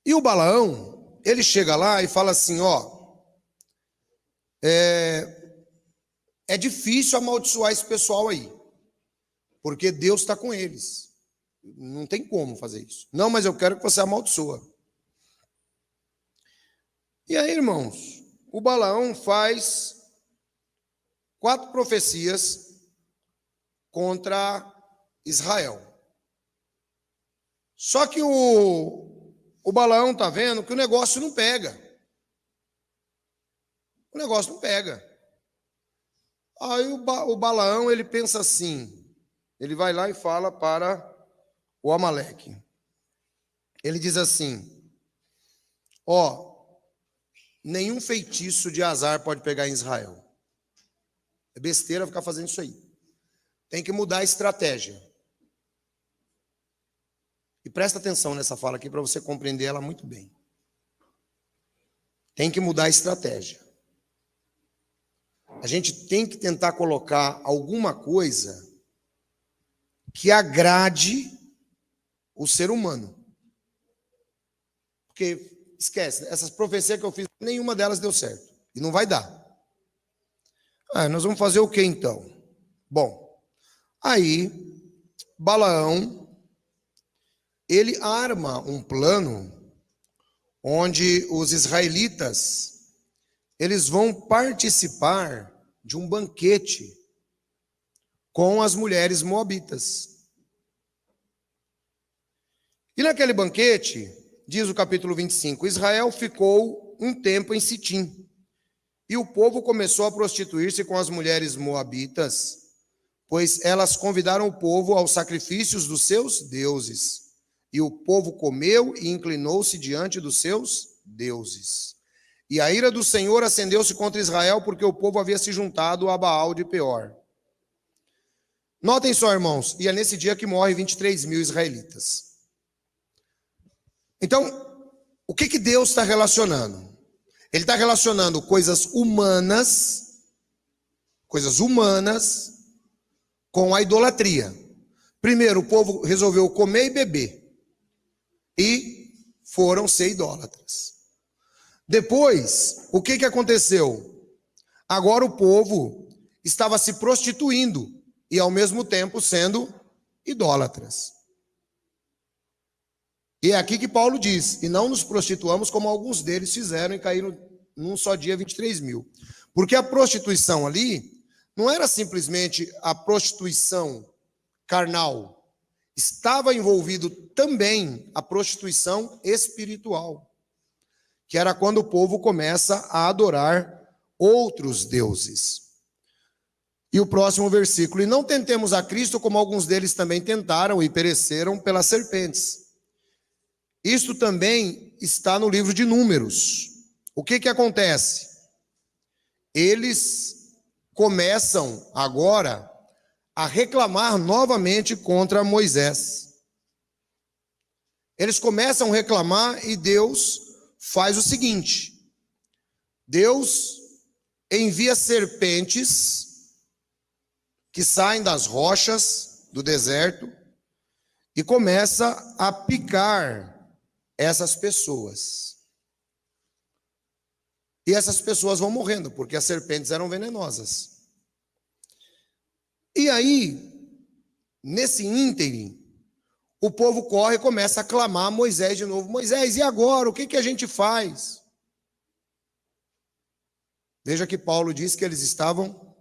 E o Balaão, ele chega lá e fala assim, ó, é difícil amaldiçoar esse pessoal aí, porque Deus está com eles. Não tem como fazer isso. Não, mas eu quero que você amaldiçoa. E aí, irmãos, o Balaão faz 4 profecias contra Israel. Só que o Balaão está vendo que o negócio não pega. o negócio não pega. Aí o Balaão, ele pensa assim, ele vai lá e fala para o Amaleque. Ele diz assim, nenhum feitiço de azar pode pegar em Israel. É besteira ficar fazendo isso aí. Tem que mudar a estratégia. E presta atenção nessa fala aqui para você compreender ela muito bem. Tem que mudar a estratégia. A gente tem que tentar colocar alguma coisa que agrade o ser humano. Porque, esquece, essas profecias que eu fiz, nenhuma delas deu certo. E não vai dar. Nós vamos fazer o que então? Bom, aí, Balaão, ele arma um plano onde os israelitas, eles vão participar de um banquete com as mulheres moabitas. E naquele banquete, diz o capítulo 25, Israel ficou um tempo em Sitim, e o povo começou a prostituir-se com as mulheres moabitas, pois elas convidaram o povo aos sacrifícios dos seus deuses. E o povo comeu e inclinou-se diante dos seus deuses. E a ira do Senhor acendeu-se contra Israel, porque o povo havia se juntado a Baal de Peor. Notem só, irmãos, e é nesse dia que morre 23 mil israelitas. Então, o que Deus está relacionando? Ele está relacionando coisas humanas com a idolatria. Primeiro, o povo resolveu comer e beber. E foram ser idólatras. Depois, o que aconteceu? Agora o povo estava se prostituindo e ao mesmo tempo sendo idólatras. E é aqui que Paulo diz, e não nos prostituamos como alguns deles fizeram e caíram num só dia 23 mil. Porque a prostituição ali não era simplesmente a prostituição carnal. Estava envolvido também a prostituição espiritual, que era quando o povo começa a adorar outros deuses. E o próximo versículo, e não tentemos a Cristo como alguns deles também tentaram e pereceram pelas serpentes. Isto também está no livro de Números. O que acontece? Eles começam agora a reclamar novamente contra Moisés. Eles começam a reclamar e Deus faz o seguinte: Deus envia serpentes que saem das rochas do deserto e começa a picar essas pessoas. E essas pessoas vão morrendo, porque as serpentes eram venenosas. E aí, nesse ínterim, o povo corre e começa a clamar a Moisés de novo. Moisés, e agora? O que a gente faz? Veja que Paulo diz que eles estavam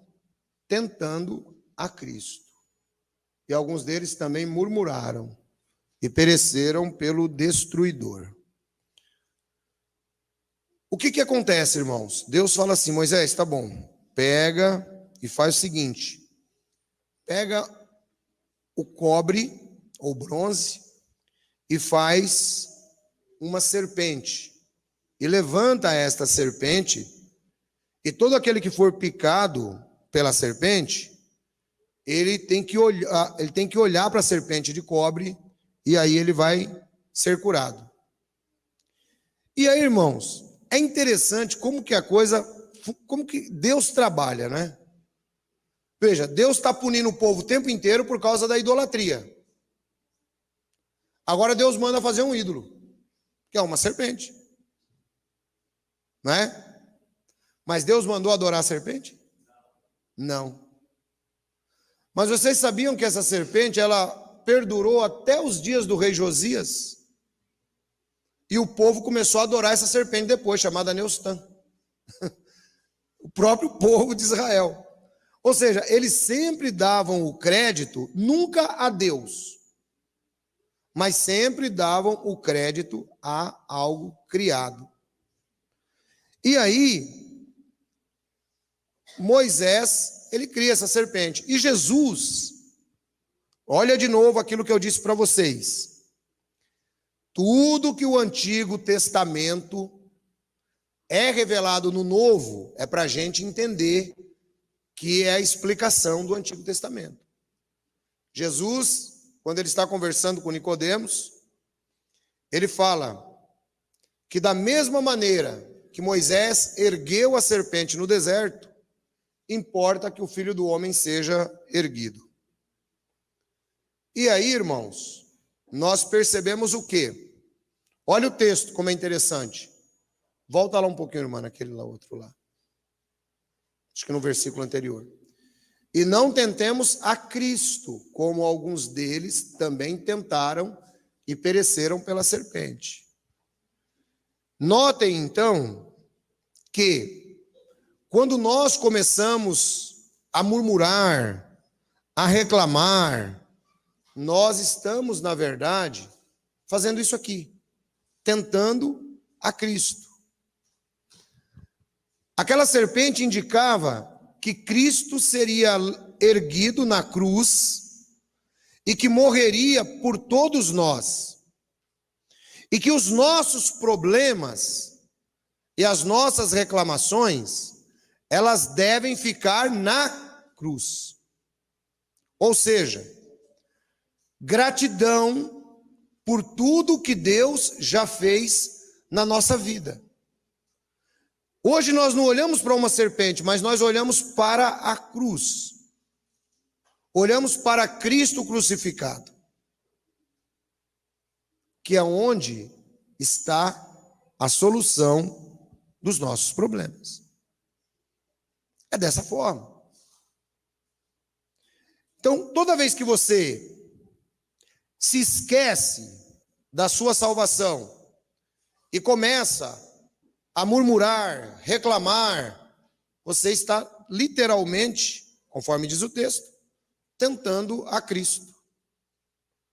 tentando a Cristo. E alguns deles também murmuraram e pereceram pelo destruidor. O que acontece, irmãos? Deus fala assim, Moisés, tá bom, pega e faz o seguinte. Pega o cobre ou bronze e faz uma serpente. E levanta esta serpente, e todo aquele que for picado pela serpente, ele tem que olhar para a serpente de cobre, e aí ele vai ser curado. E aí, irmãos, é interessante como que Deus trabalha, né? Veja, Deus está punindo o povo o tempo inteiro por causa da idolatria. Agora Deus manda fazer um ídolo, que é uma serpente. Não é? Mas Deus mandou adorar a serpente? Não. Mas vocês sabiam que essa serpente, ela perdurou até os dias do rei Josias? E o povo começou a adorar essa serpente depois, chamada Neustã. O próprio povo de Israel. Ou seja, eles sempre davam o crédito, nunca a Deus, mas sempre davam o crédito a algo criado. E aí, Moisés, ele cria essa serpente. E Jesus, olha de novo aquilo que eu disse para vocês. Tudo que o Antigo Testamento é revelado no Novo, é para a gente entender que é a explicação do Antigo Testamento. Jesus, quando ele está conversando com Nicodemos, ele fala que da mesma maneira que Moisés ergueu a serpente no deserto, importa que o Filho do Homem seja erguido. E aí, irmãos, nós percebemos o quê? Olha o texto, como é interessante. Volta lá um pouquinho, irmã, naquele lá, outro lá. Acho que no versículo anterior. E não tentemos a Cristo, como alguns deles também tentaram e pereceram pela serpente. Notem, então, que quando nós começamos a murmurar, a reclamar, nós estamos, na verdade, fazendo isso aqui, tentando a Cristo. Aquela serpente indicava que Cristo seria erguido na cruz e que morreria por todos nós. E que os nossos problemas e as nossas reclamações, elas devem ficar na cruz. Ou seja, gratidão por tudo que Deus já fez na nossa vida. Hoje nós não olhamos para uma serpente, mas nós olhamos para a cruz. Olhamos para Cristo crucificado, que é onde está a solução dos nossos problemas. É dessa forma. Então, toda vez que você se esquece da sua salvação e começa a murmurar, reclamar, você está literalmente, conforme diz o texto, tentando a Cristo.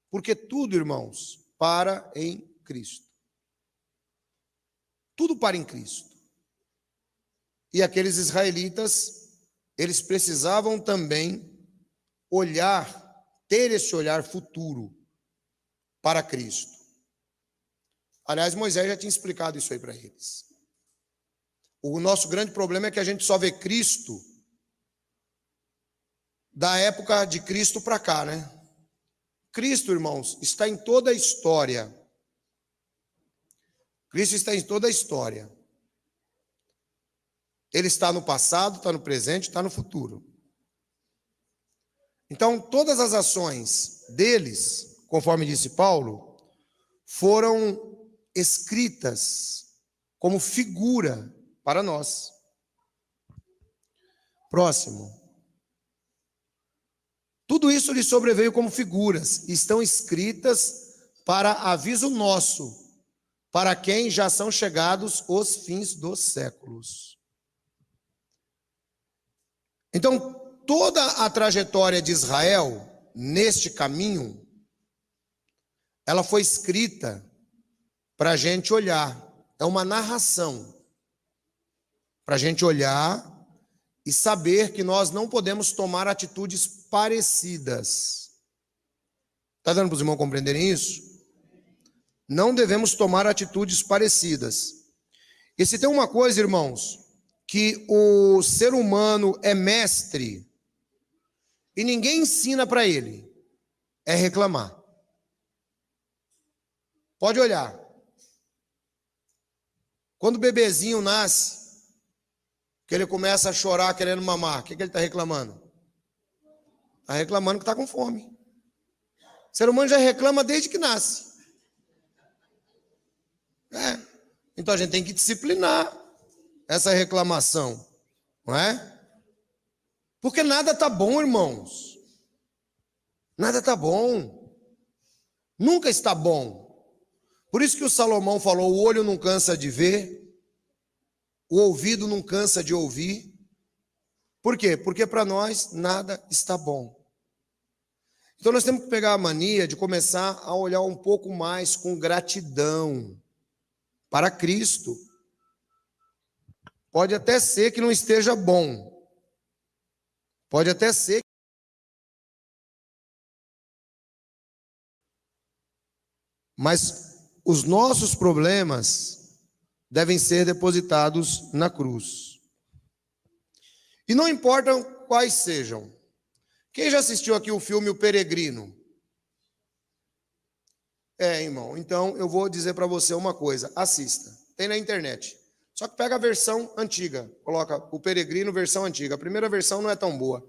Porque tudo, irmãos, para em Cristo. Tudo para em Cristo. E aqueles israelitas, eles precisavam também olhar, ter esse olhar futuro para Cristo. Aliás, Moisés já tinha explicado isso aí para eles. O nosso grande problema é que a gente só vê Cristo da época de Cristo para cá, né? Cristo, irmãos, está em toda a história. Cristo está em toda a história. Ele está no passado, está no presente, está no futuro. Então, todas as ações deles, conforme disse Paulo, foram escritas como figura para nós. Próximo. Tudo isso lhe sobreveio como figuras, estão escritas para aviso nosso, para quem já são chegados os fins dos séculos. Então, toda a trajetória de Israel, neste caminho, ela foi escrita para a gente olhar. É uma narração. Para a gente olhar e saber que nós não podemos tomar atitudes parecidas. Está dando para os irmãos compreenderem isso? Não devemos tomar atitudes parecidas. E se tem uma coisa, irmãos, que o ser humano é mestre e ninguém ensina para ele, é reclamar. Pode olhar. Quando o bebezinho nasce, que ele começa a chorar querendo mamar, o que ele está reclamando? Está reclamando que está com fome. O ser humano já reclama desde que nasce. Então a gente tem que disciplinar essa reclamação, não é? Porque nada está bom, irmãos. Nada está bom. Nunca está bom. Por isso que o Salomão falou, o olho não cansa de ver, o ouvido não cansa de ouvir. Por quê? Porque para nós nada está bom. Então nós temos que pegar a mania de começar a olhar um pouco mais com gratidão para Cristo. Pode até ser que não esteja bom, Pode até ser. Mas os nossos problemas devem ser depositados na cruz. E não importam quais sejam. Quem já assistiu aqui o filme O Peregrino? Irmão, então eu vou dizer para você uma coisa, assista, tem na internet. Só que pega a versão antiga, coloca O Peregrino, versão antiga. A primeira versão não é tão boa.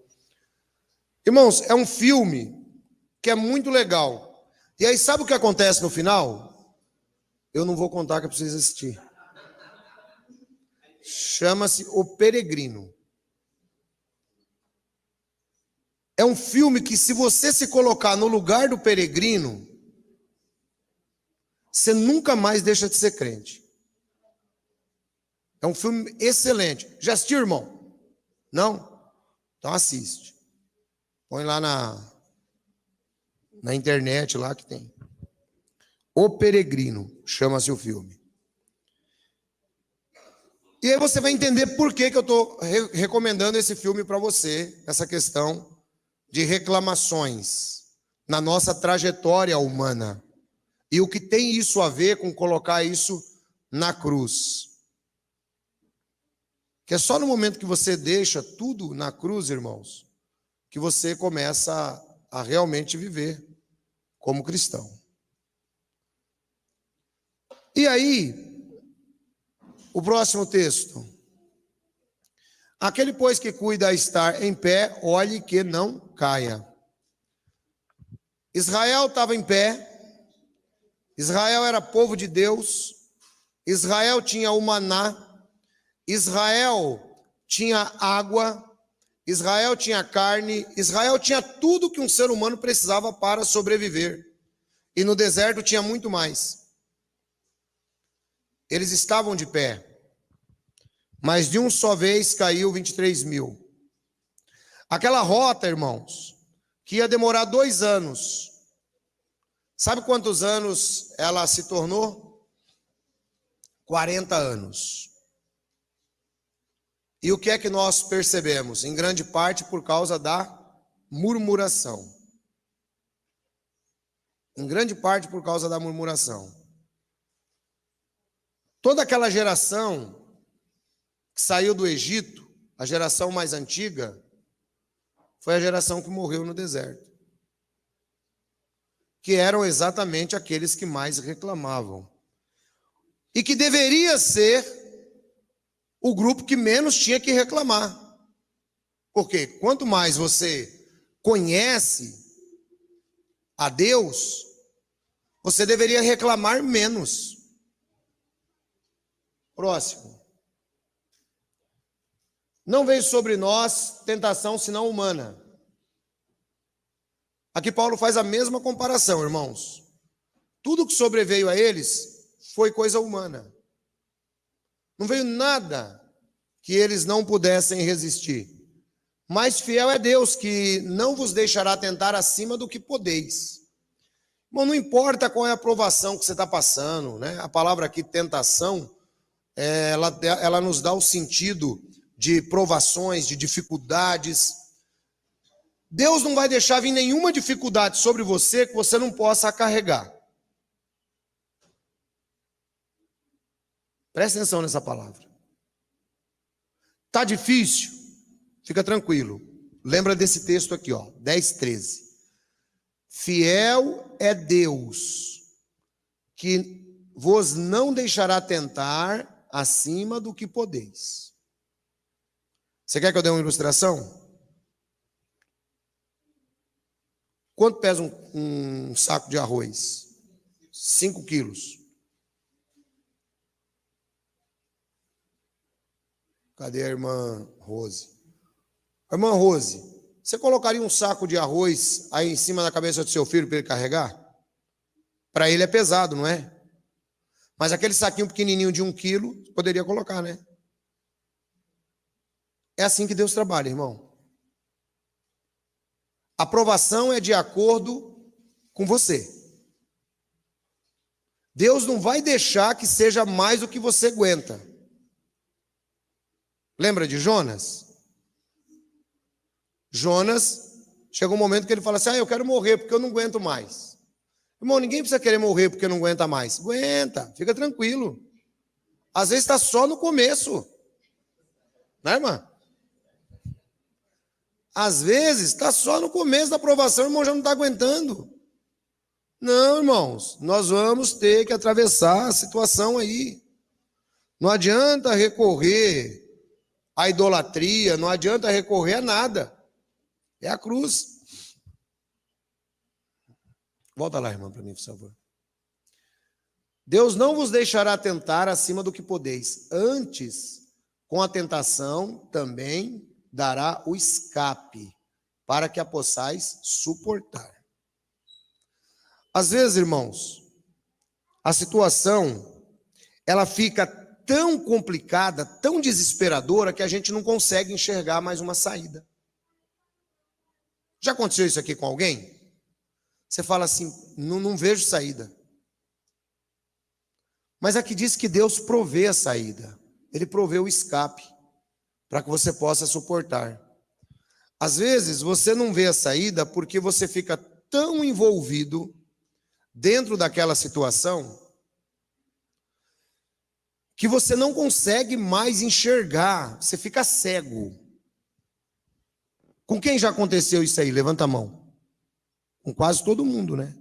Irmãos, é um filme que é muito legal. E aí sabe o que acontece no final? Eu não vou contar que é preciso assistir. Chama-se O Peregrino. É um filme que, se você se colocar no lugar do peregrino, você nunca mais deixa de ser crente. É um filme excelente. Já assistiu, irmão? Não? Então assiste. Põe lá na internet, lá que tem. O Peregrino, chama-se o filme. E aí você vai entender por que eu estou recomendando esse filme para você, essa questão de reclamações na nossa trajetória humana. E o que tem isso a ver com colocar isso na cruz. Que é só no momento que você deixa tudo na cruz, irmãos, que você começa a realmente viver como cristão. E aí, o próximo texto. Aquele, pois, que cuida a estar em pé, olhe que não caia. Israel estava em pé, Israel era povo de Deus, Israel tinha o maná, Israel tinha água, Israel tinha carne, Israel tinha tudo que um ser humano precisava para sobreviver. E no deserto tinha muito mais. Eles estavam de pé. Mas de um só vez caiu 23.000. Aquela rota, irmãos, que ia demorar 2 anos. Sabe quantos anos ela se tornou? 40 anos. E o que é que nós percebemos? Em grande parte por causa da murmuração. Em grande parte por causa da murmuração. Toda aquela geração que saiu do Egito, a geração mais antiga, foi a geração que morreu no deserto. Que eram exatamente aqueles que mais reclamavam. E que deveria ser o grupo que menos tinha que reclamar. Porque quanto mais você conhece a Deus, você deveria reclamar menos. Próximo. Não veio sobre nós tentação senão humana. Aqui Paulo faz a mesma comparação, irmãos. Tudo que sobreveio a eles foi coisa humana. Não veio nada que eles não pudessem resistir. Mas fiel é Deus, que não vos deixará tentar acima do que podeis. Irmão, não importa qual é a provação que você está passando, né? A palavra aqui, tentação, ela nos dá o sentido de provações, de dificuldades. Deus não vai deixar vir nenhuma dificuldade sobre você que você não possa carregar. Presta atenção nessa palavra. Tá difícil? Fica tranquilo. Lembra desse texto aqui, ó, 10:13. Fiel é Deus, que vos não deixará tentar acima do que podeis. Você quer que eu dê uma ilustração? Quanto pesa um saco de arroz? 5 quilos. Cadê a irmã Rose? Irmã Rose, você colocaria um saco de arroz aí em cima da cabeça do seu filho para ele carregar? Para ele é pesado, não é? Mas aquele saquinho pequenininho de 1 quilo, poderia colocar, né? É assim que Deus trabalha, irmão. A aprovação é de acordo com você. Deus não vai deixar que seja mais do que você aguenta. Lembra de Jonas? Jonas, chegou um momento que ele fala assim, eu quero morrer porque eu não aguento mais. Irmão, ninguém precisa querer morrer porque não aguenta mais. Aguenta, fica tranquilo. Às vezes está só no começo. Né, irmã? Às vezes está só no começo da provação, o irmão já não está aguentando. Não, irmãos, nós vamos ter que atravessar a situação aí. Não adianta recorrer à idolatria, não adianta recorrer a nada. É a cruz. Volta lá, irmã, para mim, por favor. Deus não vos deixará tentar acima do que podeis. Antes, com a tentação, também dará o escape, para que a possais suportar. Às vezes, irmãos, a situação, ela fica tão complicada, tão desesperadora, que a gente não consegue enxergar mais uma saída. Já aconteceu isso aqui com alguém? Você fala assim, não vejo saída. Mas aqui diz que Deus provê a saída. Ele provê o escape, para que você possa suportar. Às vezes, você não vê a saída porque você fica tão envolvido dentro daquela situação que você não consegue mais enxergar, você fica cego. Com quem já aconteceu isso aí? Levanta a mão. Com quase todo mundo, né?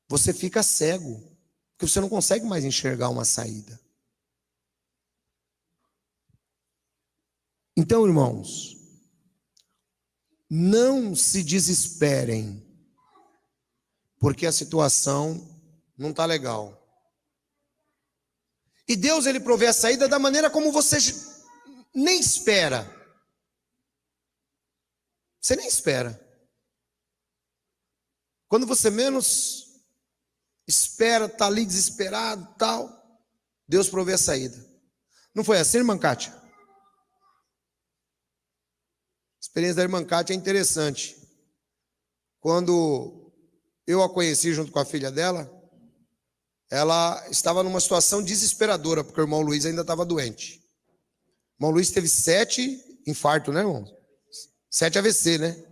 Você fica cego, porque você não consegue mais enxergar uma saída. Então, irmãos, não se desesperem, porque a situação não está legal. E Deus, ele provê a saída da maneira como você nem espera. Você nem espera. Quando você menos espera, está ali desesperado, tal, Deus provê a saída. Não foi assim, irmã Kátia? A experiência da irmã Kátia é interessante. Quando eu a conheci junto com a filha dela, ela estava numa situação desesperadora, porque o irmão Luiz ainda estava doente. O irmão Luiz teve 7 infartos, né, irmão? 7 AVC, né?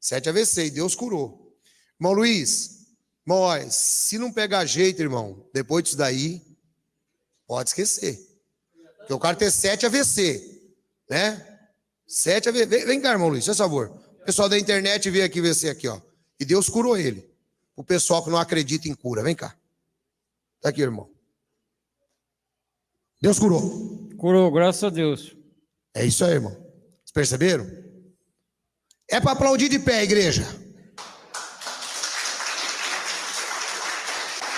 7 AVC, e Deus curou. Irmão Luiz, irmão, olha, se não pegar jeito, irmão, depois disso daí, pode esquecer. Porque o cara tem 7 AVC, né? 7 AVC. Vem cá, irmão Luiz, por favor. O pessoal da internet veio aqui ver você aqui, ó. E Deus curou ele. O pessoal que não acredita em cura, vem cá. Tá aqui, irmão. Deus curou. Curou, graças a Deus. É isso aí, irmão. Vocês perceberam? É para aplaudir de pé, igreja.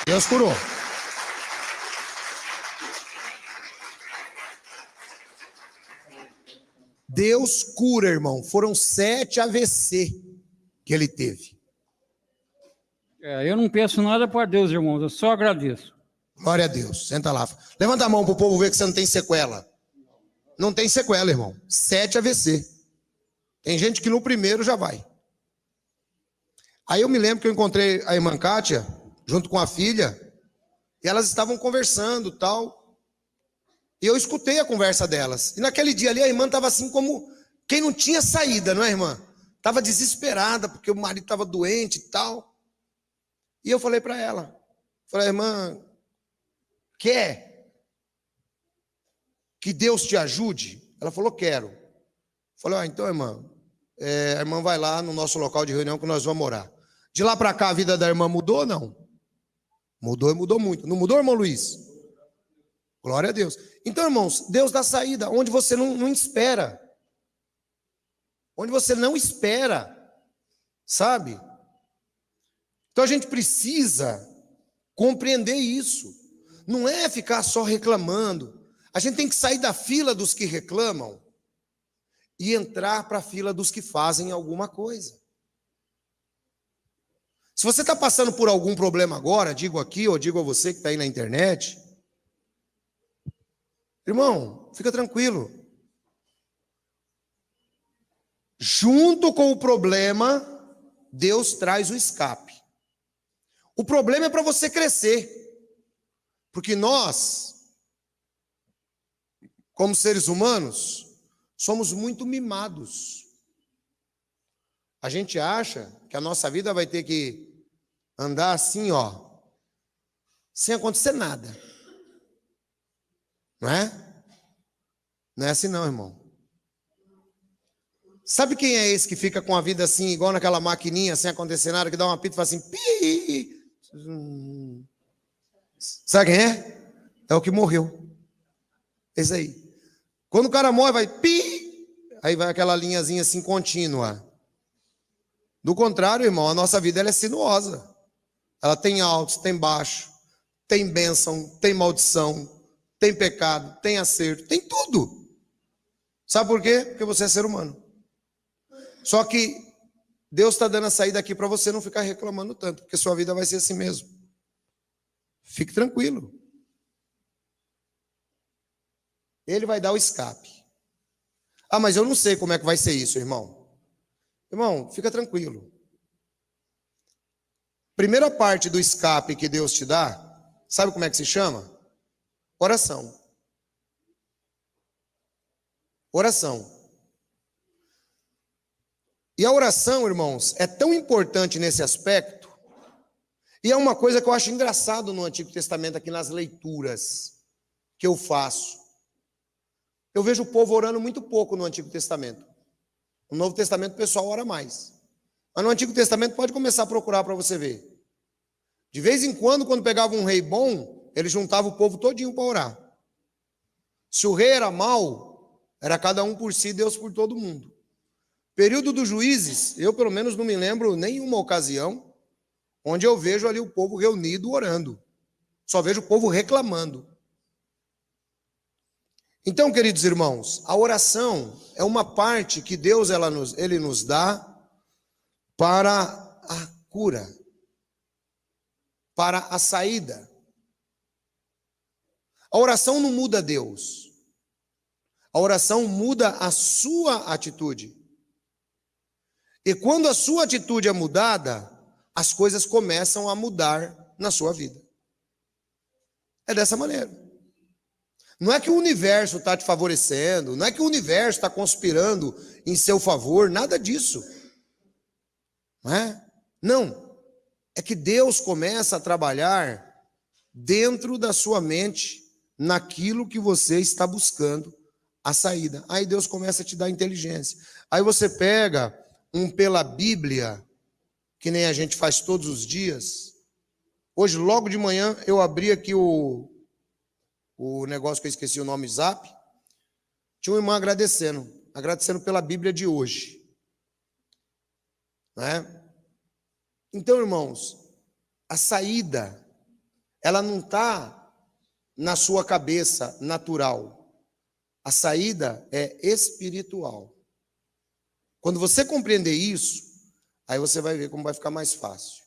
Deus curou. Deus cura, irmão. Foram 7 AVC que ele teve. Eu não peço nada para Deus, irmãos, eu só agradeço. Glória a Deus. Senta lá. Levanta a mão para o povo ver que você não tem sequela. Não tem sequela, irmão. 7 AVC. Tem gente que no primeiro já vai. Aí eu me lembro que eu encontrei a irmã Kátia, junto com a filha, e elas estavam conversando e tal. E eu escutei a conversa delas. E naquele dia ali a irmã estava assim como quem não tinha saída, não é, irmã? Estava desesperada porque o marido estava doente e tal. E eu falei para ela, irmã, quer que Deus te ajude? Ela falou, quero. Eu falei, então, irmã, a irmã vai lá no nosso local de reunião que nós vamos orar. De lá para cá a vida da irmã mudou ou não? Mudou e mudou muito. Não mudou, irmão Luiz? Glória a Deus. Então, irmãos, Deus dá saída onde você não espera. Onde você não espera. Sabe? Então a gente precisa compreender isso. Não é ficar só reclamando. A gente tem que sair da fila dos que reclamam e entrar para a fila dos que fazem alguma coisa. Se você está passando por algum problema agora, digo aqui ou digo a você que está aí na internet, irmão, fica tranquilo. Junto com o problema, Deus traz o escape. O problema é para você crescer. Porque nós, como seres humanos, somos muito mimados. A gente acha que a nossa vida vai ter que andar assim, ó, sem acontecer nada. Não é? Não é assim não, irmão. Sabe quem é esse que fica com a vida assim, igual naquela maquininha, sem acontecer nada, que dá um apito e faz assim, pi. Sabe quem é? É o que morreu. Esse aí. Quando o cara morre, vai pi. Aí vai aquela linhazinha assim contínua. Do contrário, irmão, a nossa vida ela é sinuosa. Ela tem altos, tem baixo, tem bênção, tem maldição, tem pecado, tem acerto, tem tudo. Sabe por quê? Porque você é ser humano. Só que Deus está dando a saída aqui para você não ficar reclamando tanto, porque sua vida vai ser assim mesmo. Fique tranquilo. Ele vai dar o escape. Ah, mas eu não sei como é que vai ser isso, irmão. Irmão, fica tranquilo. Primeira parte do escape que Deus te dá, sabe como é que se chama? Oração. Oração. E a oração, irmãos, é tão importante nesse aspecto, e é uma coisa que eu acho engraçado no Antigo Testamento, aqui nas leituras que eu faço. Eu vejo o povo orando muito pouco no Antigo Testamento. No Novo Testamento o pessoal ora mais. Mas no Antigo Testamento pode começar a procurar para você ver. De vez em quando pegava um rei bom, ele juntava o povo todinho para orar. Se o rei era mau, era cada um por si, Deus por todo mundo. Período dos juízes, eu pelo menos não me lembro nenhuma ocasião onde eu vejo ali o povo reunido orando. Só vejo o povo reclamando. Então, queridos irmãos, a oração é uma parte que Deus ele nos dá para a cura, para a saída. A oração não muda Deus. A oração muda a sua atitude. E quando a sua atitude é mudada, as coisas começam a mudar na sua vida. É dessa maneira. Não é que o universo está te favorecendo, não é que o universo está conspirando em seu favor, nada disso. Não é? Não. É que Deus começa a trabalhar dentro da sua mente, naquilo que você está buscando a saída. Aí Deus começa a te dar inteligência. Aí você pega pela Bíblia, que nem a gente faz todos os dias. Hoje, logo de manhã, eu abri aqui o negócio que eu esqueci o nome, Zap. Tinha uma irmã agradecendo pela Bíblia de hoje. Né? Então, irmãos, a saída, ela não está na sua cabeça natural. A saída é espiritual. Quando você compreender isso, aí você vai ver como vai ficar mais fácil.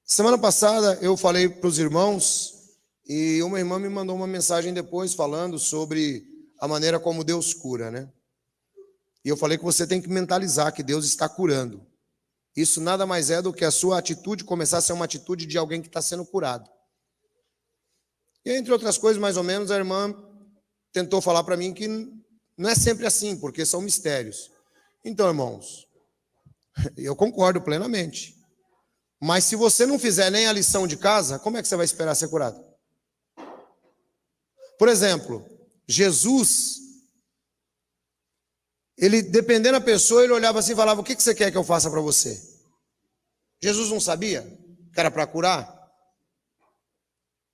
Semana passada eu falei para os irmãos e uma irmã me mandou uma mensagem depois falando sobre a maneira como Deus cura, né? E eu falei que você tem que mentalizar que Deus está curando. Isso nada mais é do que a sua atitude começar a ser uma atitude de alguém que está sendo curado. E entre outras coisas, mais ou menos, a irmã tentou falar para mim que não é sempre assim, porque são mistérios. Então, irmãos, eu concordo plenamente. Mas se você não fizer nem a lição de casa, como é que você vai esperar ser curado? Por exemplo, Jesus, ele, dependendo da pessoa, ele olhava assim e falava, o que você quer que eu faça para você? Jesus não sabia que era para curar?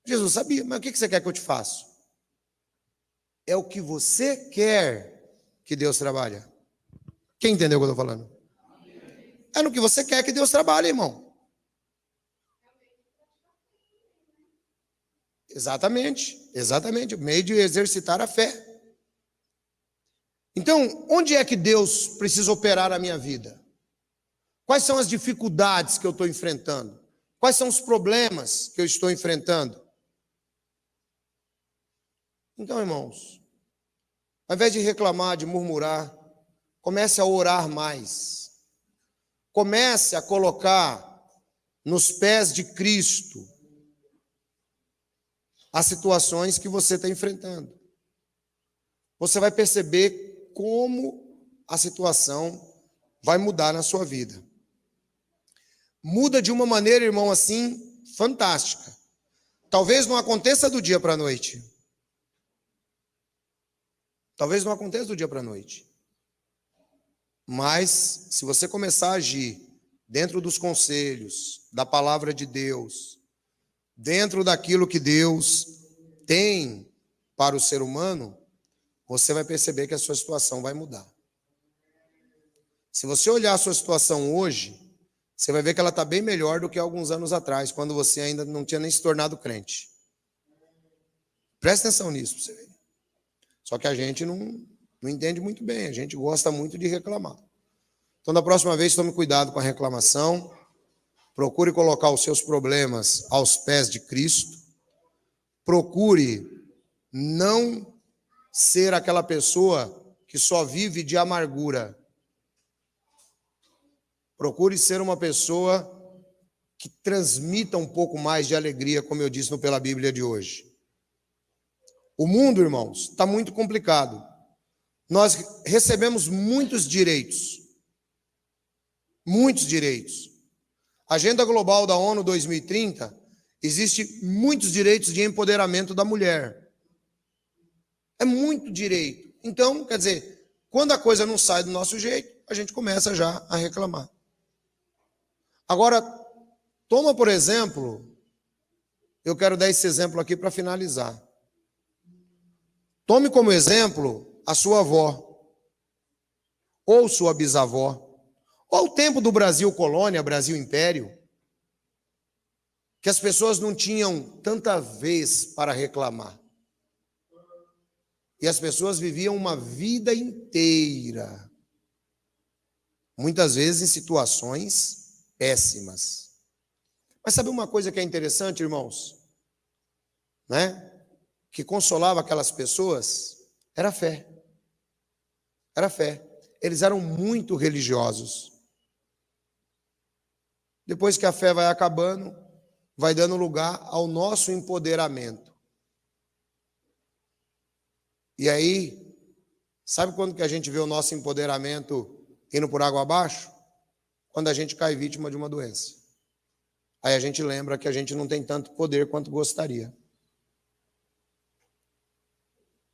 Jesus sabia, mas o que você quer que eu te faça? É o que você quer que Deus trabalhe. Quem entendeu o que eu estou falando? É no que você quer que Deus trabalhe, irmão. Exatamente, o meio de exercitar a fé. Então, onde é que Deus precisa operar a minha vida? Quais são as dificuldades que eu estou enfrentando? Quais são os problemas que eu estou enfrentando? Então, irmãos, ao invés de reclamar, de murmurar, comece a orar mais. Comece a colocar nos pés de Cristo as situações que você está enfrentando. Você vai perceber como a situação vai mudar na sua vida. Muda de uma maneira, irmão, assim, fantástica. Talvez não aconteça do dia para a noite. Talvez não aconteça do dia para a noite. Mas, se você começar a agir dentro dos conselhos, da palavra de Deus, dentro daquilo que Deus tem para o ser humano, você vai perceber que a sua situação vai mudar. Se você olhar a sua situação hoje, você vai ver que ela está bem melhor do que alguns anos atrás, quando você ainda não tinha nem se tornado crente. Presta atenção nisso para você ver. Só que a gente não entende muito bem, a gente gosta muito de reclamar. Então, da próxima vez, tome cuidado com a reclamação, procure colocar os seus problemas aos pés de Cristo, procure não ser aquela pessoa que só vive de amargura. Procure ser uma pessoa que transmita um pouco mais de alegria, como eu disse no Pela Bíblia de hoje. O mundo, irmãos, está muito complicado. Nós recebemos muitos direitos. Muitos direitos. A Agenda Global da ONU 2030, existe muitos direitos de empoderamento da mulher. É muito direito. Então, quer dizer, quando a coisa não sai do nosso jeito, a gente começa já a reclamar. Agora, toma, por exemplo, eu quero dar esse exemplo aqui para finalizar. Tome como exemplo a sua avó, ou sua bisavó, ou o tempo do Brasil colônia, Brasil império, que as pessoas não tinham tanta vez para reclamar. E as pessoas viviam uma vida inteira, muitas vezes em situações péssimas. Mas sabe uma coisa que é interessante, irmãos? Né? Que consolava aquelas pessoas era a fé. Era a fé. Eles eram muito religiosos. Depois que a fé vai acabando, vai dando lugar ao nosso empoderamento. E aí, sabe quando que a gente vê o nosso empoderamento indo por água abaixo? Quando a gente cai vítima de uma doença. Aí a gente lembra que a gente não tem tanto poder quanto gostaria.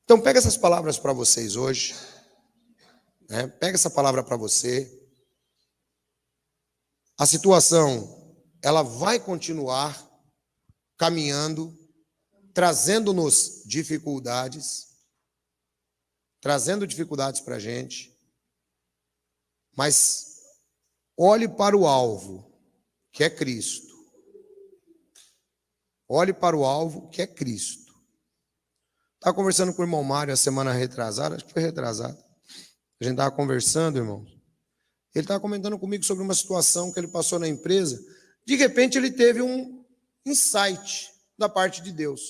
Então, pega essas palavras para vocês hoje. Né? Pega essa palavra para você. A situação, ela vai continuar caminhando, trazendo-nos dificuldades, trazendo dificuldades para a gente. Mas olhe para o alvo, que é Cristo. Olhe para o alvo, que é Cristo. Estava conversando com o irmão Mário a semana retrasada, acho que foi retrasada. A gente estava conversando, irmão. Ele estava comentando comigo sobre uma situação que ele passou na empresa. De repente, ele teve um insight da parte de Deus.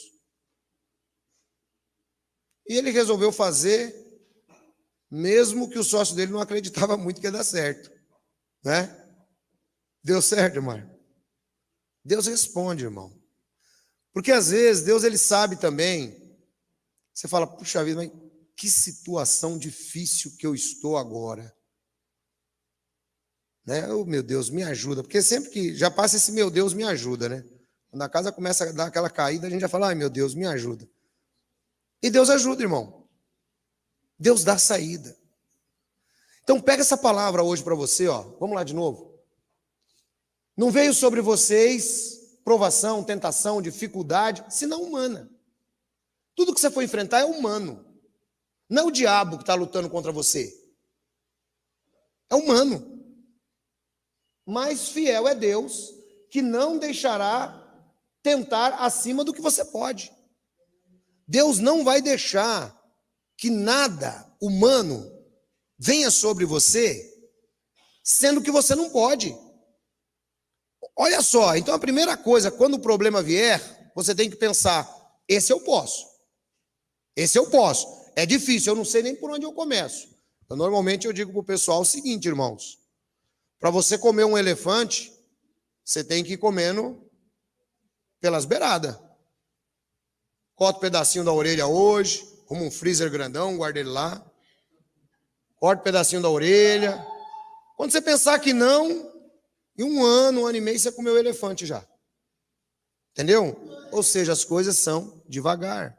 E ele resolveu fazer, mesmo que o sócio dele não acreditava muito que ia dar certo. Né? Deu certo, irmão? Deus responde, irmão. Porque às vezes Deus ele sabe também. Você fala, puxa vida, mas que situação difícil que eu estou agora. Né? Oh, meu Deus, me ajuda. Porque sempre que já passa esse meu Deus, me ajuda, né? Quando a casa começa a dar aquela caída, a gente já fala, ai meu Deus, me ajuda. E Deus ajuda, irmão. Deus dá saída. Então pega essa palavra hoje para você, ó. Vamos lá de novo. Não veio sobre vocês provação, tentação, dificuldade, senão humana. Tudo que você for enfrentar é humano. Não é o diabo que está lutando contra você. É humano. Mas fiel é Deus, que não deixará tentar acima do que você pode. Deus não vai deixar que nada humano venha sobre você, sendo que você não pode. Olha só, então a primeira coisa, quando o problema vier, você tem que pensar, esse eu posso. Esse eu posso. É difícil, eu não sei nem por onde eu começo. Então, normalmente eu digo para o pessoal o seguinte, irmãos. Para você comer um elefante, você tem que ir comendo pelas beiradas. Corta um pedacinho da orelha hoje, como um freezer grandão, guarda ele lá. Corta um pedacinho da orelha, Quando você pensar que não, em um ano e meio, você comeu elefante já. Entendeu? Ou seja, as coisas são devagar.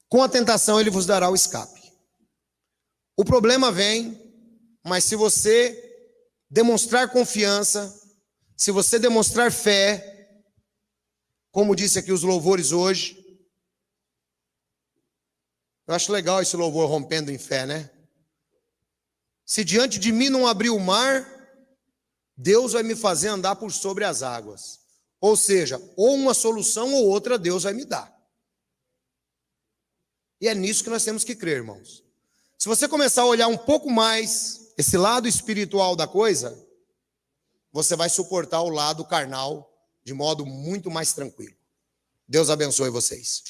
Com a tentação, ele vos dará o escape. O problema vem, mas se você demonstrar confiança, se você demonstrar fé, como disse aqui os louvores hoje, eu acho legal esse louvor rompendo em fé, né? Se diante de mim não abrir o mar, Deus vai me fazer andar por sobre as águas. Ou seja, ou uma solução ou outra Deus vai me dar. E é nisso que nós temos que crer, irmãos. Se você começar a olhar um pouco mais esse lado espiritual da coisa, você vai suportar o lado carnal de modo muito mais tranquilo. Deus abençoe vocês.